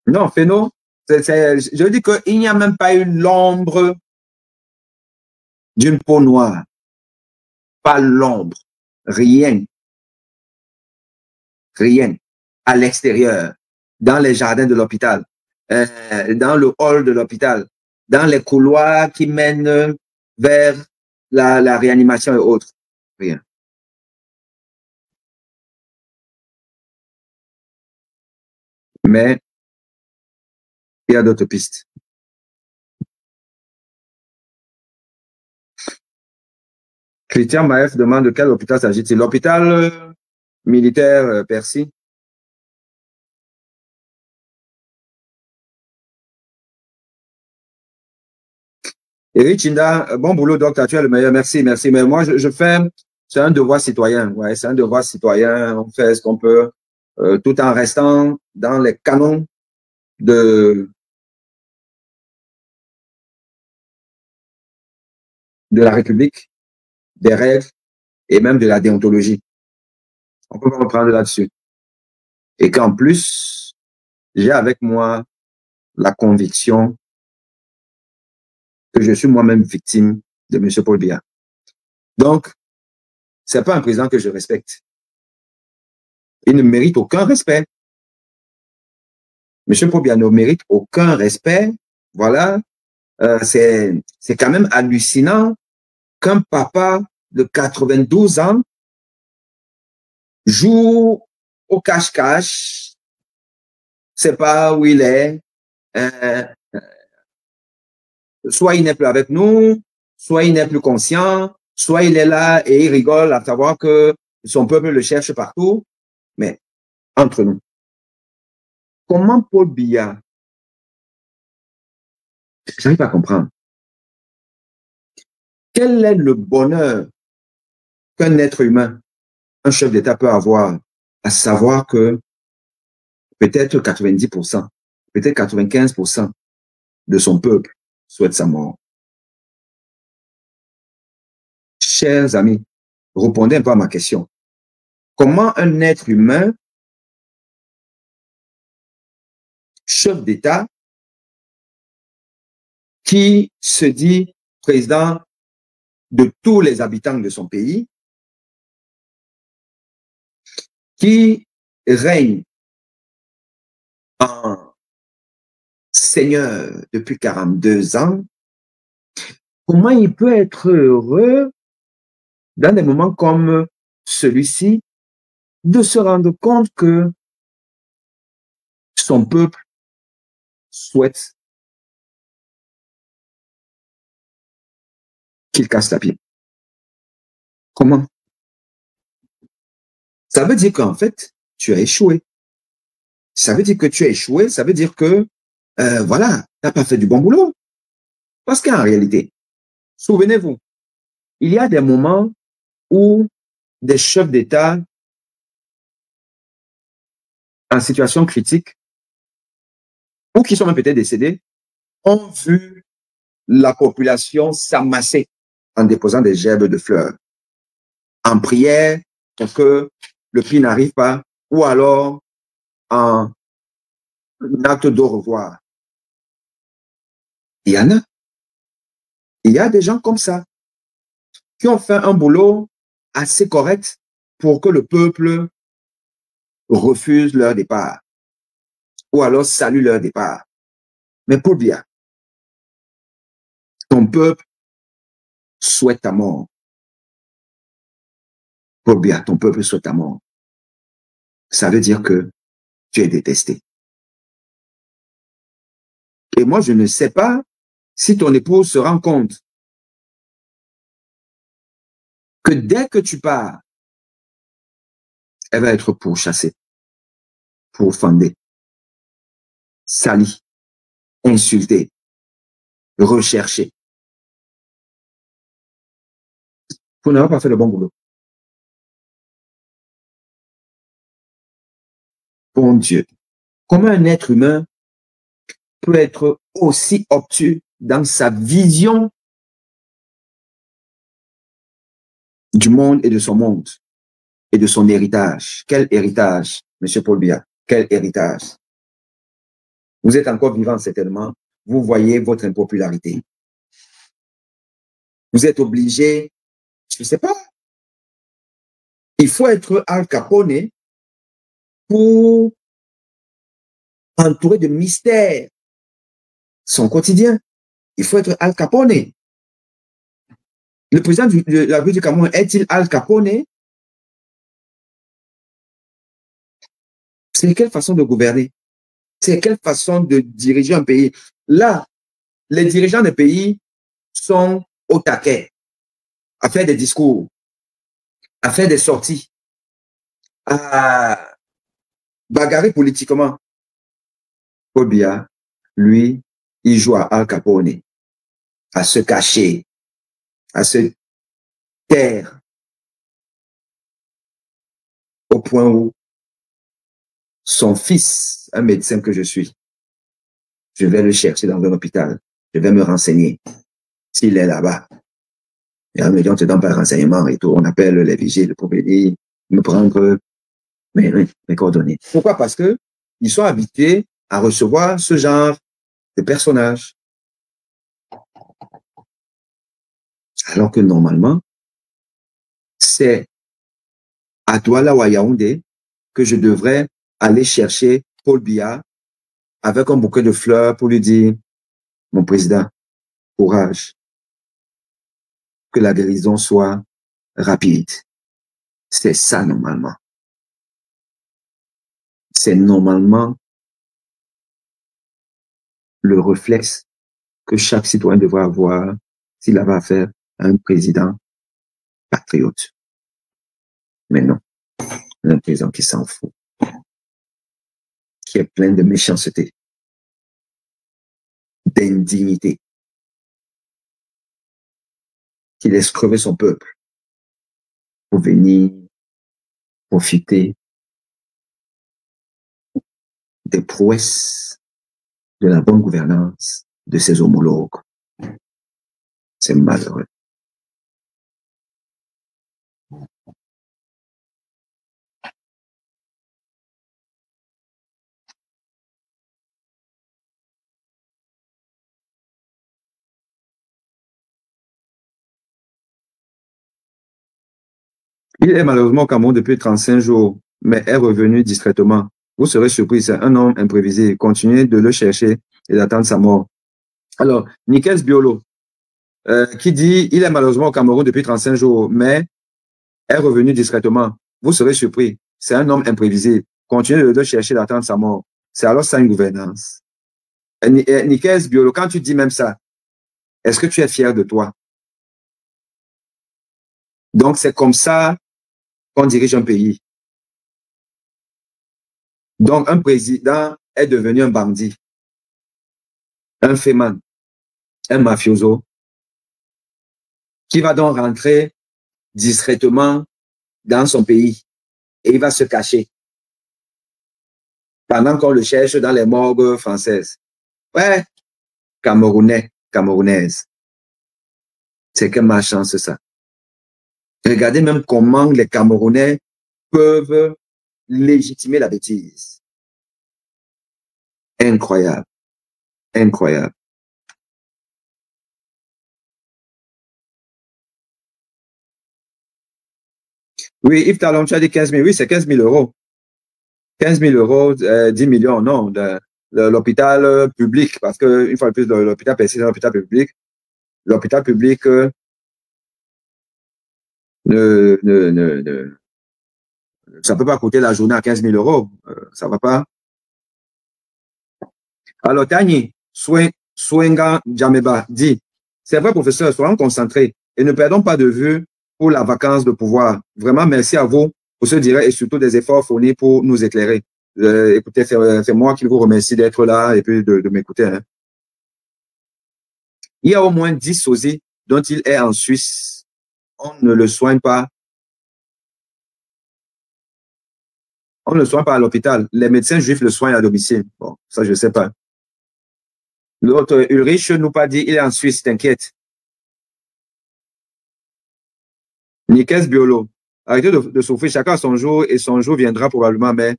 Non, Féno, je dis qu'il n'y a même pas eu l'ombre d'une peau noire. Pas l'ombre. Rien. Rien. À l'extérieur, dans les jardins de l'hôpital, dans le hall de l'hôpital, dans les couloirs qui mènent vers la réanimation et autres. Rien. Mais il y a d'autres pistes. Christian Maef demande de quel hôpital s'agit-il? L'hôpital militaire Percy. Eric Chinda, bon boulot, docteur, tu es le meilleur. Merci, merci. Mais moi, je fais, c'est un devoir citoyen. Ouais, c'est un devoir citoyen. On fait ce qu'on peut, tout en restant dans les canons de, de la République, des règles et même de la déontologie. On peut reprendre là-dessus. Et qu'en plus, j'ai avec moi la conviction que je suis moi-même victime de M. Paul Biya. Donc, c'est pas un président que je respecte. Il ne mérite aucun respect. M. Paul Biya ne mérite aucun respect. Voilà. C'est quand même hallucinant qu'un papa de 92 ans joue au cache-cache, sait pas où il est, soit il n'est plus avec nous, soit il n'est plus conscient, soit il est là et il rigole à savoir que son peuple le cherche partout. Mais entre nous, comment Paul Biya, j'arrive pas à comprendre, quel est le bonheur qu'un être humain, un chef d'État peut avoir, à savoir que peut-être 90%, peut-être 95% de son peuple souhaite sa mort. Chers amis, répondez un peu à ma question. Comment un être humain, chef d'État, qui se dit président de tous les habitants de son pays, qui règne en seigneur depuis 42 ans, comment il peut être heureux dans des moments comme celui-ci de se rendre compte que son peuple souhaite qu'il casse la pied? Comment? Ça veut dire qu'en fait, tu as échoué. Ça veut dire que tu as échoué, ça veut dire que, voilà, tu n'as pas fait du bon boulot. Parce qu'en réalité, souvenez-vous, il y a des moments où des chefs d'État en situation critique, ou qui sont même peut-être décédés, ont vu la population s'amasser en déposant des gerbes de fleurs, en prière pour que le prix n'arrive pas, ou alors en acte d'au revoir. Il y en a. Il y a des gens comme ça qui ont fait un boulot assez correct pour que le peuple refuse leur départ ou alors salue leur départ. Mais pour bien, ton peuple souhaite ta mort. Pour bien, ton peuple souhaite ta mort. Ça veut dire que tu es détesté. Et moi, je ne sais pas si ton épouse se rend compte que dès que tu pars, elle va être pourchassée, pourfendée, salie, insultée, recherchée. Vous n'avez pas fait le bon boulot. Bon Dieu, comment un être humain peut être aussi obtus dans sa vision du monde et de son monde et de son héritage? Quel héritage, Monsieur Paul Biya? Quel héritage? Vous êtes encore vivant certainement, vous voyez votre impopularité. Vous êtes obligé, je ne sais pas, il faut être Al Capone pour entourer de mystères son quotidien. Il faut être Al Capone. Le président de la République du Cameroun est-il Al Capone? C'est quelle façon de gouverner? C'est quelle façon de diriger un pays? Là, les dirigeants des pays sont au taquet, à faire des discours, à faire des sorties, à bagarrer politiquement. Paul Biya, lui, il joue à Al Capone, à se cacher, à se taire, au point où son fils, un médecin que je suis, je vais le chercher dans un hôpital, je vais me renseigner s'il est là-bas. Et on me dit, on te donne pas de renseignements et tout, on appelle les vigiles pour venir me prendre mes coordonnées. Pourquoi? Parce que ils sont habitués à recevoir ce genre de personnages. Alors que normalement, c'est à Douala ou à Yaoundé que je devrais aller chercher Paul Biya avec un bouquet de fleurs pour lui dire, mon président, courage, que la guérison soit rapide. C'est ça normalement. C'est normalement le réflexe que chaque citoyen devrait avoir s'il avait affaire à un président patriote. Mais non, un président qui s'en fout, qui est plein de méchanceté, d'indignité, qui laisse crever son peuple pour venir profiter des prouesses de la bonne gouvernance de ses homologues. C'est malheureux. Il est malheureusement au Cameroun depuis 35 jours, mais est revenu discrètement. Vous serez surpris, c'est un homme imprévisible. Continuez de le chercher et d'attendre sa mort. Alors, Nikes Biolo, qui dit, il est malheureusement au Cameroun depuis 35 jours, mais est revenu discrètement. Vous serez surpris. C'est un homme imprévisible. Continuez de chercher, d'attendre sa mort. C'est alors ça une gouvernance. Nikes Biolo, quand tu dis même ça, est-ce que tu es fier de toi? Donc, c'est comme ça qu'on dirige un pays. Donc, un président est devenu un bandit, un féman, un mafioso, qui va donc rentrer discrètement dans son pays et il va se cacher pendant qu'on le cherche dans les morgues françaises. Ouais, Camerounais, Camerounaises. C'est que malchance ça. Regardez même comment les Camerounais peuvent légitimer la bêtise. Incroyable. Incroyable. Oui, Yves Talon, tu as dit 15 000. Oui, c'est 15 000 euros. 15 000 euros, 10 millions, non, de l'hôpital public, parce que une fois de plus, l'hôpital c'est l'hôpital public. L'hôpital public ça peut pas coûter la journée à 15 000 euros. Ça va pas. Alors, Tani, Swenga Djameba dit, c'est vrai, professeur, soyons concentrés et ne perdons pas de vue pour la vacance de pouvoir. Vraiment, merci à vous pour ce direct et surtout des efforts fournis pour nous éclairer. Écoutez, c'est moi qui vous remercie d'être là et puis de m'écouter. Hein. Il y a au moins 10 sosies dont il est en Suisse. On ne le soigne pas. On ne le soigne pas à l'hôpital. Les médecins juifs le soignent à domicile. Bon, ça, je ne sais pas. L'autre, Ulrich nous pas dit, il est en Suisse, t'inquiète. Nikes Biolo, arrêtez de souffrir, chacun a son jour et son jour viendra probablement, mais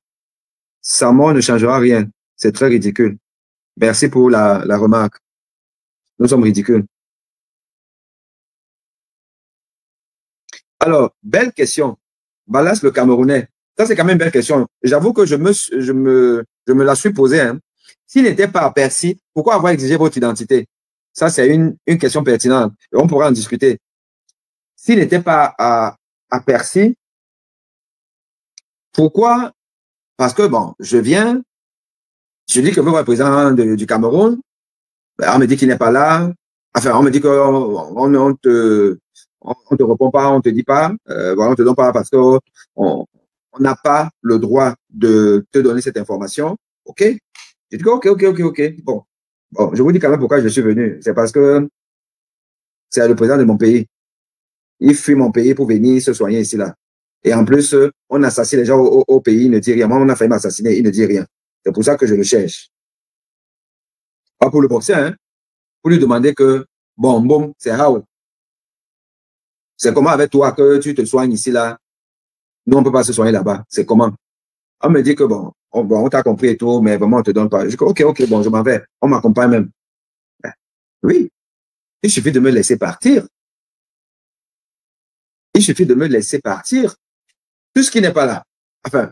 sa mort ne changera rien. C'est très ridicule. Merci pour la remarque. Nous sommes ridicules. Alors, belle question. Ballas le Camerounais. Ça, c'est quand même une belle question. J'avoue que je me la suis posée. Hein. S'il n'était pas à Percy, pourquoi avoir exigé votre identité? Ça, c'est une question pertinente. Et on pourra en discuter. S'il n'était pas à Percy, pourquoi? Parce que, bon, je dis que je veux voir le président du Cameroun. Ben, on me dit qu'il n'est pas là. Enfin, on me dit qu'on te répond pas, on te dit pas. Voilà, on te donne pas parce que on n'a pas le droit de te donner cette information. OK? J'ai dit OK. Bon, je vous dis quand même pourquoi je suis venu. C'est parce que c'est le président de mon pays. Il fuit mon pays pour venir se soigner ici, là. Et en plus, on assassine les gens au pays, il ne dit rien. Moi, on a failli m'assassiner, il ne dit rien. C'est pour ça que je le cherche. Pas pour le boxer, hein. Pour lui demander que, bon, c'est how. C'est comment avec toi que tu te soignes ici, là. Nous, on ne peut pas se soigner là-bas. C'est comment? On me dit que, on t'a compris et tout, mais vraiment, on ne te donne pas. Je dis, OK, bon, je m'en vais. On m'accompagne même. Ben, oui. Il suffit de me laisser partir. Il suffit de me laisser partir. Tout ce qui n'est pas là. Enfin,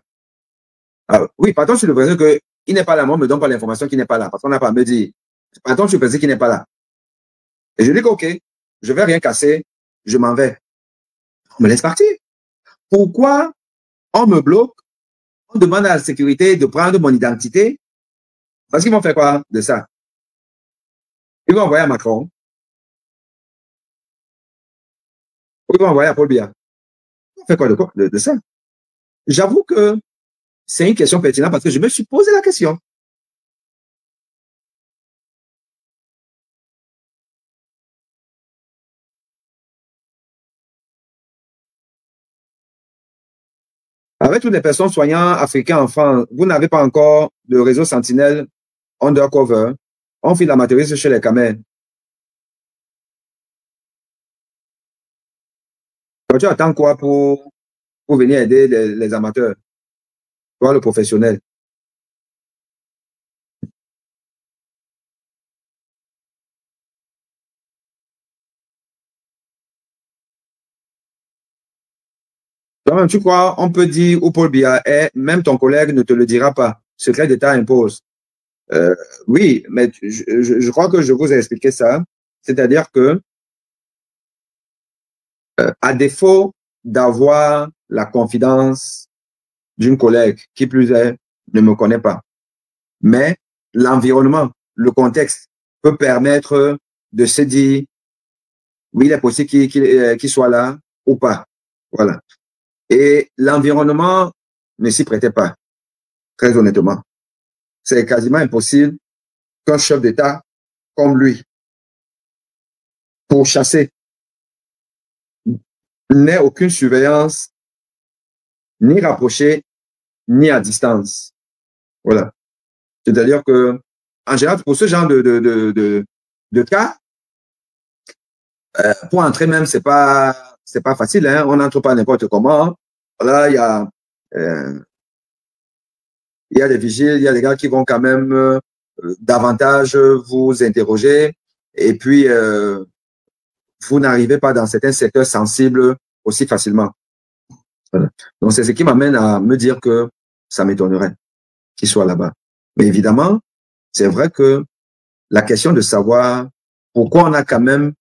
oui, pardon, je suis le président que il n'est pas là. Moi, on ne me donne pas l'information qu'il n'est pas là. Parce qu'on n'a pas à me dire. Pardon, je suis le président qui n'est pas là. Et je dis OK, je ne vais rien casser. Je m'en vais. On me laisse partir. Pourquoi on me bloque? On demande à la sécurité de prendre mon identité. Parce qu'ils vont faire quoi de ça? Ils vont envoyer à Macron. Ou ils vont envoyer à Paul Biya. Ils vont faire quoi de ça? J'avoue que c'est une question pertinente parce que je me suis posé la question. Avec toutes les personnes soignantes africaines en France, vous n'avez pas encore de réseau Sentinelle undercover. On fait l'amateurisme chez les Camels. Tu attends quoi pour venir aider les amateurs? Toi, le professionnel. Toi-même, tu crois, on peut dire où Paul Biya est, même ton collègue ne te le dira pas. Secret d'État impose. Oui, mais je crois que je vous ai expliqué ça. C'est-à-dire que À défaut d'avoir la confidence d'une collègue qui plus est ne me connaît pas, mais l'environnement, le contexte peut permettre de se dire oui, il est possible qu'il soit là ou pas. Voilà. Et l'environnement ne s'y prêtait pas, très honnêtement. C'est quasiment impossible qu'un chef d'État comme lui, pour chasser, n'ait aucune surveillance, ni rapprochée, ni à distance. Voilà. C'est-à-dire que, en général, pour ce genre de cas, pour entrer même, c'est pas facile, hein. On n'entre pas n'importe comment. Voilà, il y a des vigiles, il y a des gars qui vont quand même davantage vous interroger. Et puis, vous n'arrivez pas dans certains secteurs sensibles aussi facilement. Voilà. Donc, c'est ce qui m'amène à me dire que ça m'étonnerait qu'il soit là-bas. Mais évidemment, c'est vrai que la question de savoir pourquoi on a quand même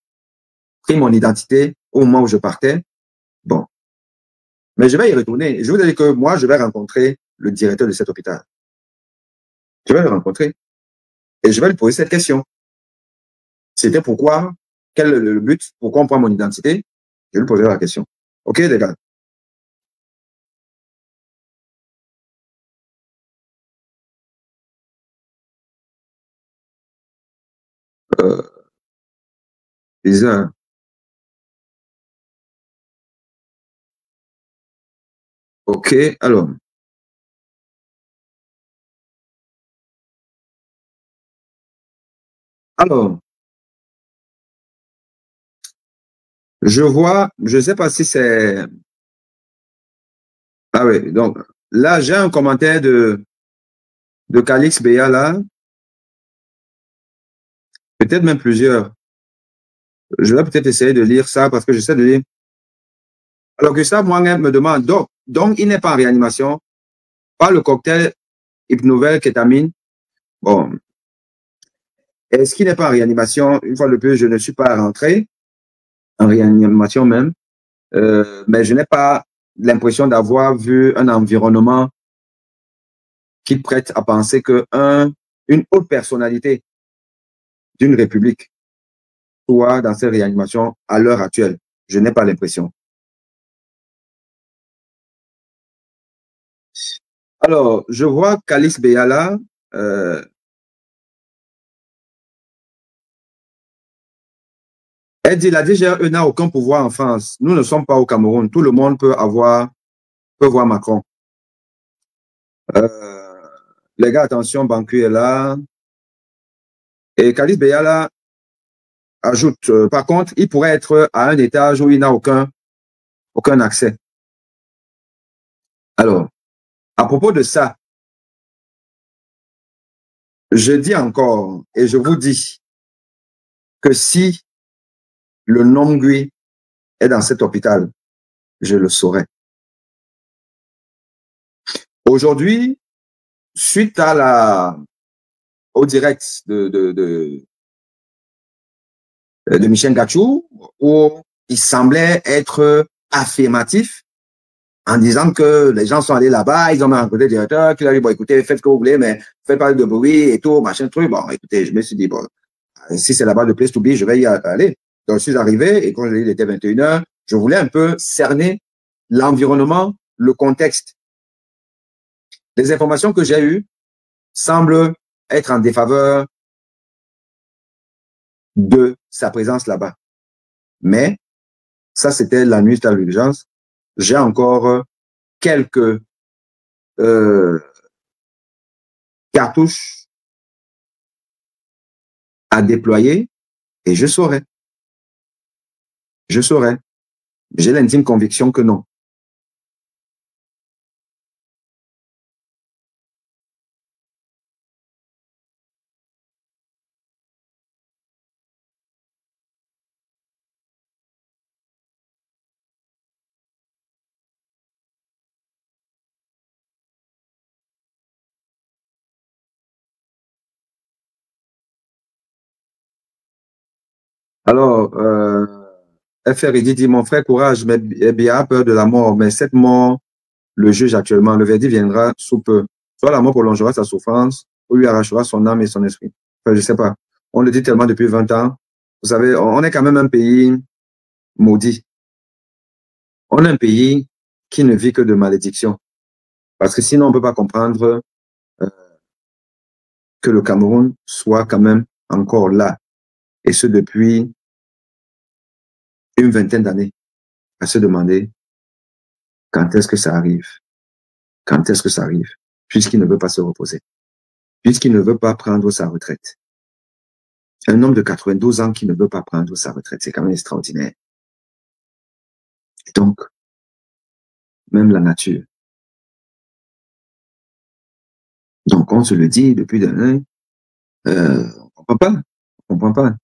pris mon identité au moment où je partais, bon. Mais je vais y retourner. Je vous dis que moi, je vais rencontrer le directeur de cet hôpital. Je vais le rencontrer et je vais lui poser cette question. C'était pourquoi, quel est le but, pourquoi on prend mon identité? Je lui poserai la question. OK, les gars? Euh, bizarre. OK, alors, je vois, je ne sais pas si c'est... Ah oui, donc là, j'ai un commentaire de Calix Béa là, peut-être même plusieurs. Je vais peut-être essayer de lire ça parce que j'essaie de lire. Alors Gustave moi-même me demande, donc il n'est pas en réanimation, pas le cocktail hypnovel, kétamine. Bon, est-ce qu'il n'est pas en réanimation? Une fois de plus, je ne suis pas rentré en réanimation même, mais je n'ai pas l'impression d'avoir vu un environnement qui prête à penser que une autre personnalité d'une république soit dans cette réanimation à l'heure actuelle. Je n'ai pas l'impression. Alors, je vois qu'Alice Beyala, elle dit la DGRE n'a aucun pouvoir en France. Nous ne sommes pas au Cameroun. Tout le monde peut voir Macron. Euh, les gars, attention, Bancu est là. Et Kalice Beyala ajoute, par contre, il pourrait être à un étage où il n'a aucun accès. Alors, à propos de ça, je dis encore et je vous dis que si le Nongui est dans cet hôpital, je le saurais. Aujourd'hui, suite au direct de Michel Gachou, où il semblait être affirmatif en disant que les gens sont allés là-bas, ils ont rencontré le directeur, qu'il a dit, bon, écoutez, faites ce que vous voulez, mais faites pas de bruit et tout, machin truc. Bon, écoutez, je me suis dit, bon, si c'est là-bas le place to be, je vais y aller. Donc, je suis arrivé et quand il était 21h, je voulais un peu cerner l'environnement, le contexte. Les informations que j'ai eues semblent être en défaveur de sa présence là-bas. Mais ça, c'était la nuit à l'urgence. J'ai encore quelques cartouches à déployer et je saurai. Je saurai. J'ai l'intime conviction que non. Alors, FR, il dit, mon frère, courage, mais bien a peur de la mort. Mais cette mort le juge actuellement. Le verdict viendra sous peu. Soit la mort prolongera sa souffrance, ou lui arrachera son âme et son esprit. Enfin, je sais pas. On le dit tellement depuis 20 ans. Vous savez, on est quand même un pays maudit. On est un pays qui ne vit que de malédiction. Parce que sinon, on ne peut pas comprendre euh, que le Cameroun soit quand même encore là. Et ce, depuis une vingtaine d'années, à se demander quand est-ce que ça arrive. Quand est-ce que ça arrive? Puisqu'il ne veut pas se reposer. Puisqu'il ne veut pas prendre sa retraite. Un homme de 92 ans qui ne veut pas prendre sa retraite, c'est quand même extraordinaire. Et donc, même la nature. Donc, on se le dit depuis de l'année, on comprend pas, on comprend pas.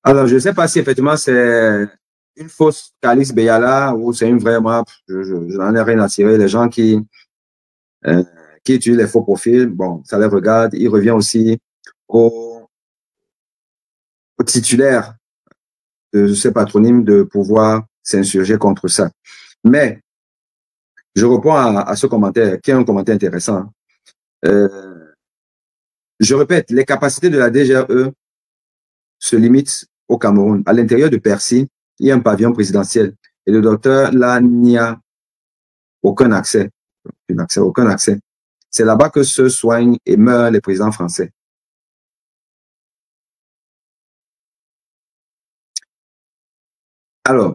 Alors, je ne sais pas si effectivement c'est une fausse Calice Beyala ou c'est une vraie map. Je n'en ai rien à tirer. Les gens euh, qui utilisent les faux profils, bon, ça les regarde. Il revient aussi au, au titulaire de ces patronymes de pouvoir s'insurger contre ça. Mais je reprends à ce commentaire, qui est un commentaire intéressant. Je répète, les capacités de la DGRE se limitent au Cameroun. À l'intérieur de Percy, il y a un pavillon présidentiel. Et le docteur, là, n'y a aucun accès. Aucun accès. C'est là-bas que se soignent et meurent les présidents français. Alors,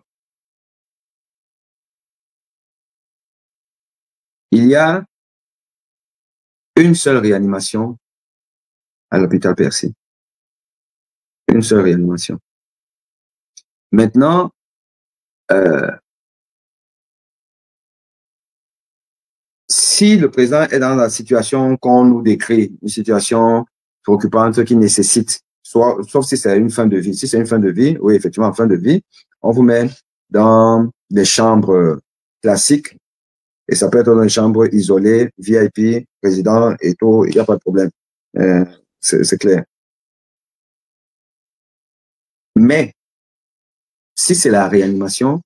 il y a une seule réanimation à l'hôpital Percy. Une seule réanimation. Maintenant, si le président est dans la situation qu'on nous décrit, une situation préoccupante qui nécessite, sauf si c'est une fin de vie. Si c'est une fin de vie, oui, effectivement, en fin de vie, on vous met dans des chambres classiques et ça peut être dans une chambre isolée, VIP, président et tout, il n'y a pas de problème. C'est clair. Mais si c'est la réanimation,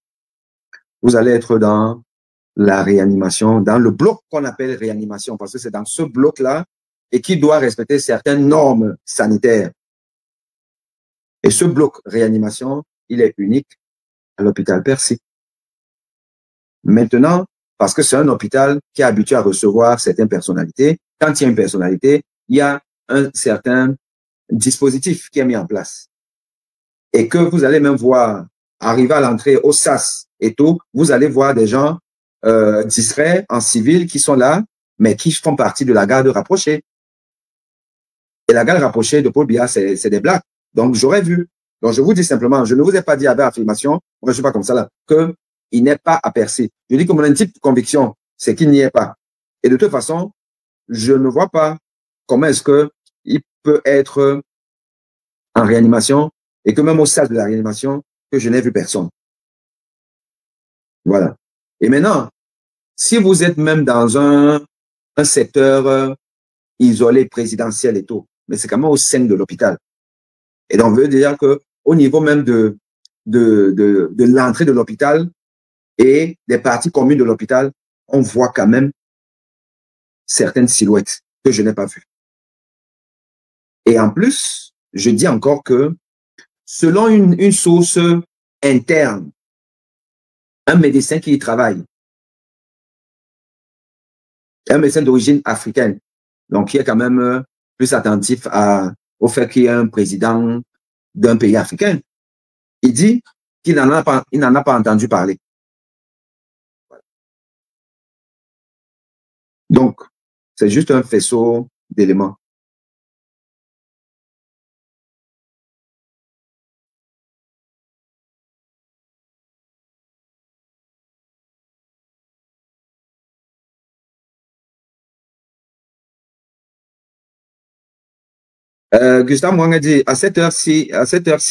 vous allez être dans la réanimation, dans le bloc qu'on appelle réanimation, parce que c'est dans ce bloc-là et qui doit respecter certaines normes sanitaires. Et ce bloc réanimation, il est unique à l'hôpital Percy. Maintenant, parce que c'est un hôpital qui est habitué à recevoir certaines personnalités, quand il y a une personnalité, il y a un certain dispositif qui est mis en place. Et que vous allez même voir arriver à l'entrée au SAS et tout, vous allez voir des gens discrets en civil qui sont là, mais qui font partie de la garde rapprochée. Et la garde rapprochée de Paul Biya, c'est des blagues. Donc, j'aurais vu. Donc, je vous dis simplement, je ne vous ai pas dit avec affirmation, moi, je suis pas comme ça là, qu'il n'est pas aperçu. Je dis que mon intime conviction, c'est qu'il n'y est pas. Et de toute façon, je ne vois pas comment est-ce que il peut être en réanimation et que même au stade de la réanimation, que je n'ai vu personne. Voilà. Et maintenant, si vous êtes même dans un secteur isolé, présidentiel et tout, mais c'est quand même au sein de l'hôpital. Et donc, on veut dire que au niveau même de l'entrée de l'hôpital et des parties communes de l'hôpital, on voit quand même certaines silhouettes que je n'ai pas vues. Et en plus, je dis encore que selon une source interne, un médecin qui y travaille, un médecin d'origine africaine, donc qui est quand même plus attentif au fait qu'il y ait un président d'un pays africain, il dit qu'il n'en a pas entendu parler. Donc, c'est juste un faisceau d'éléments. Gustave Mwanga dit, à cette heure-ci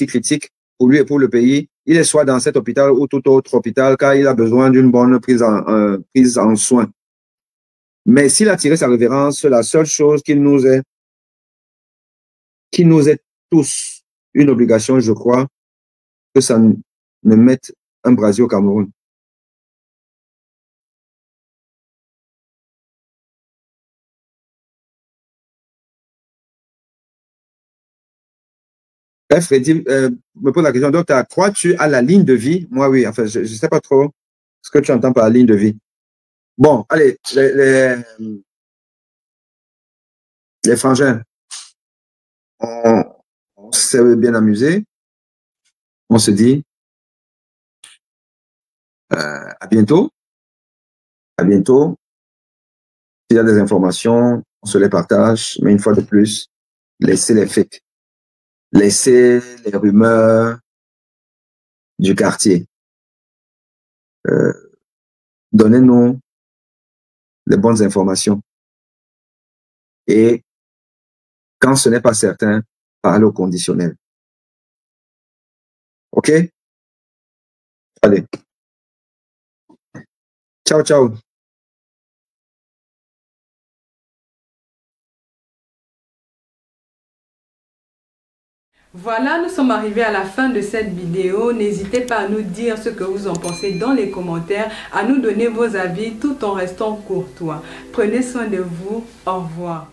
critique, pour lui et pour le pays, il est soit dans cet hôpital ou tout autre hôpital, car il a besoin d'une bonne prise en soin. Mais s'il a tiré sa révérence, la seule chose qui nous est tous une obligation, je crois, que ça ne mette un brasier au Cameroun. Bref, Freddy me pose la question, donc, crois-tu à la ligne de vie? Moi, oui, enfin, je ne sais pas trop ce que tu entends par la ligne de vie. Bon, allez, les frangins, on s'est bien amusé. On se dit à bientôt. À bientôt. S'il y a des informations, on se les partage. Mais une fois de plus, laissez les fakes. Laissez les rumeurs du quartier. Donnez-nous les bonnes informations. Et quand ce n'est pas certain, parlez au conditionnel. OK? Allez. Ciao, ciao. Voilà, nous sommes arrivés à la fin de cette vidéo. N'hésitez pas à nous dire ce que vous en pensez dans les commentaires, à nous donner vos avis tout en restant courtois. Prenez soin de vous. Au revoir.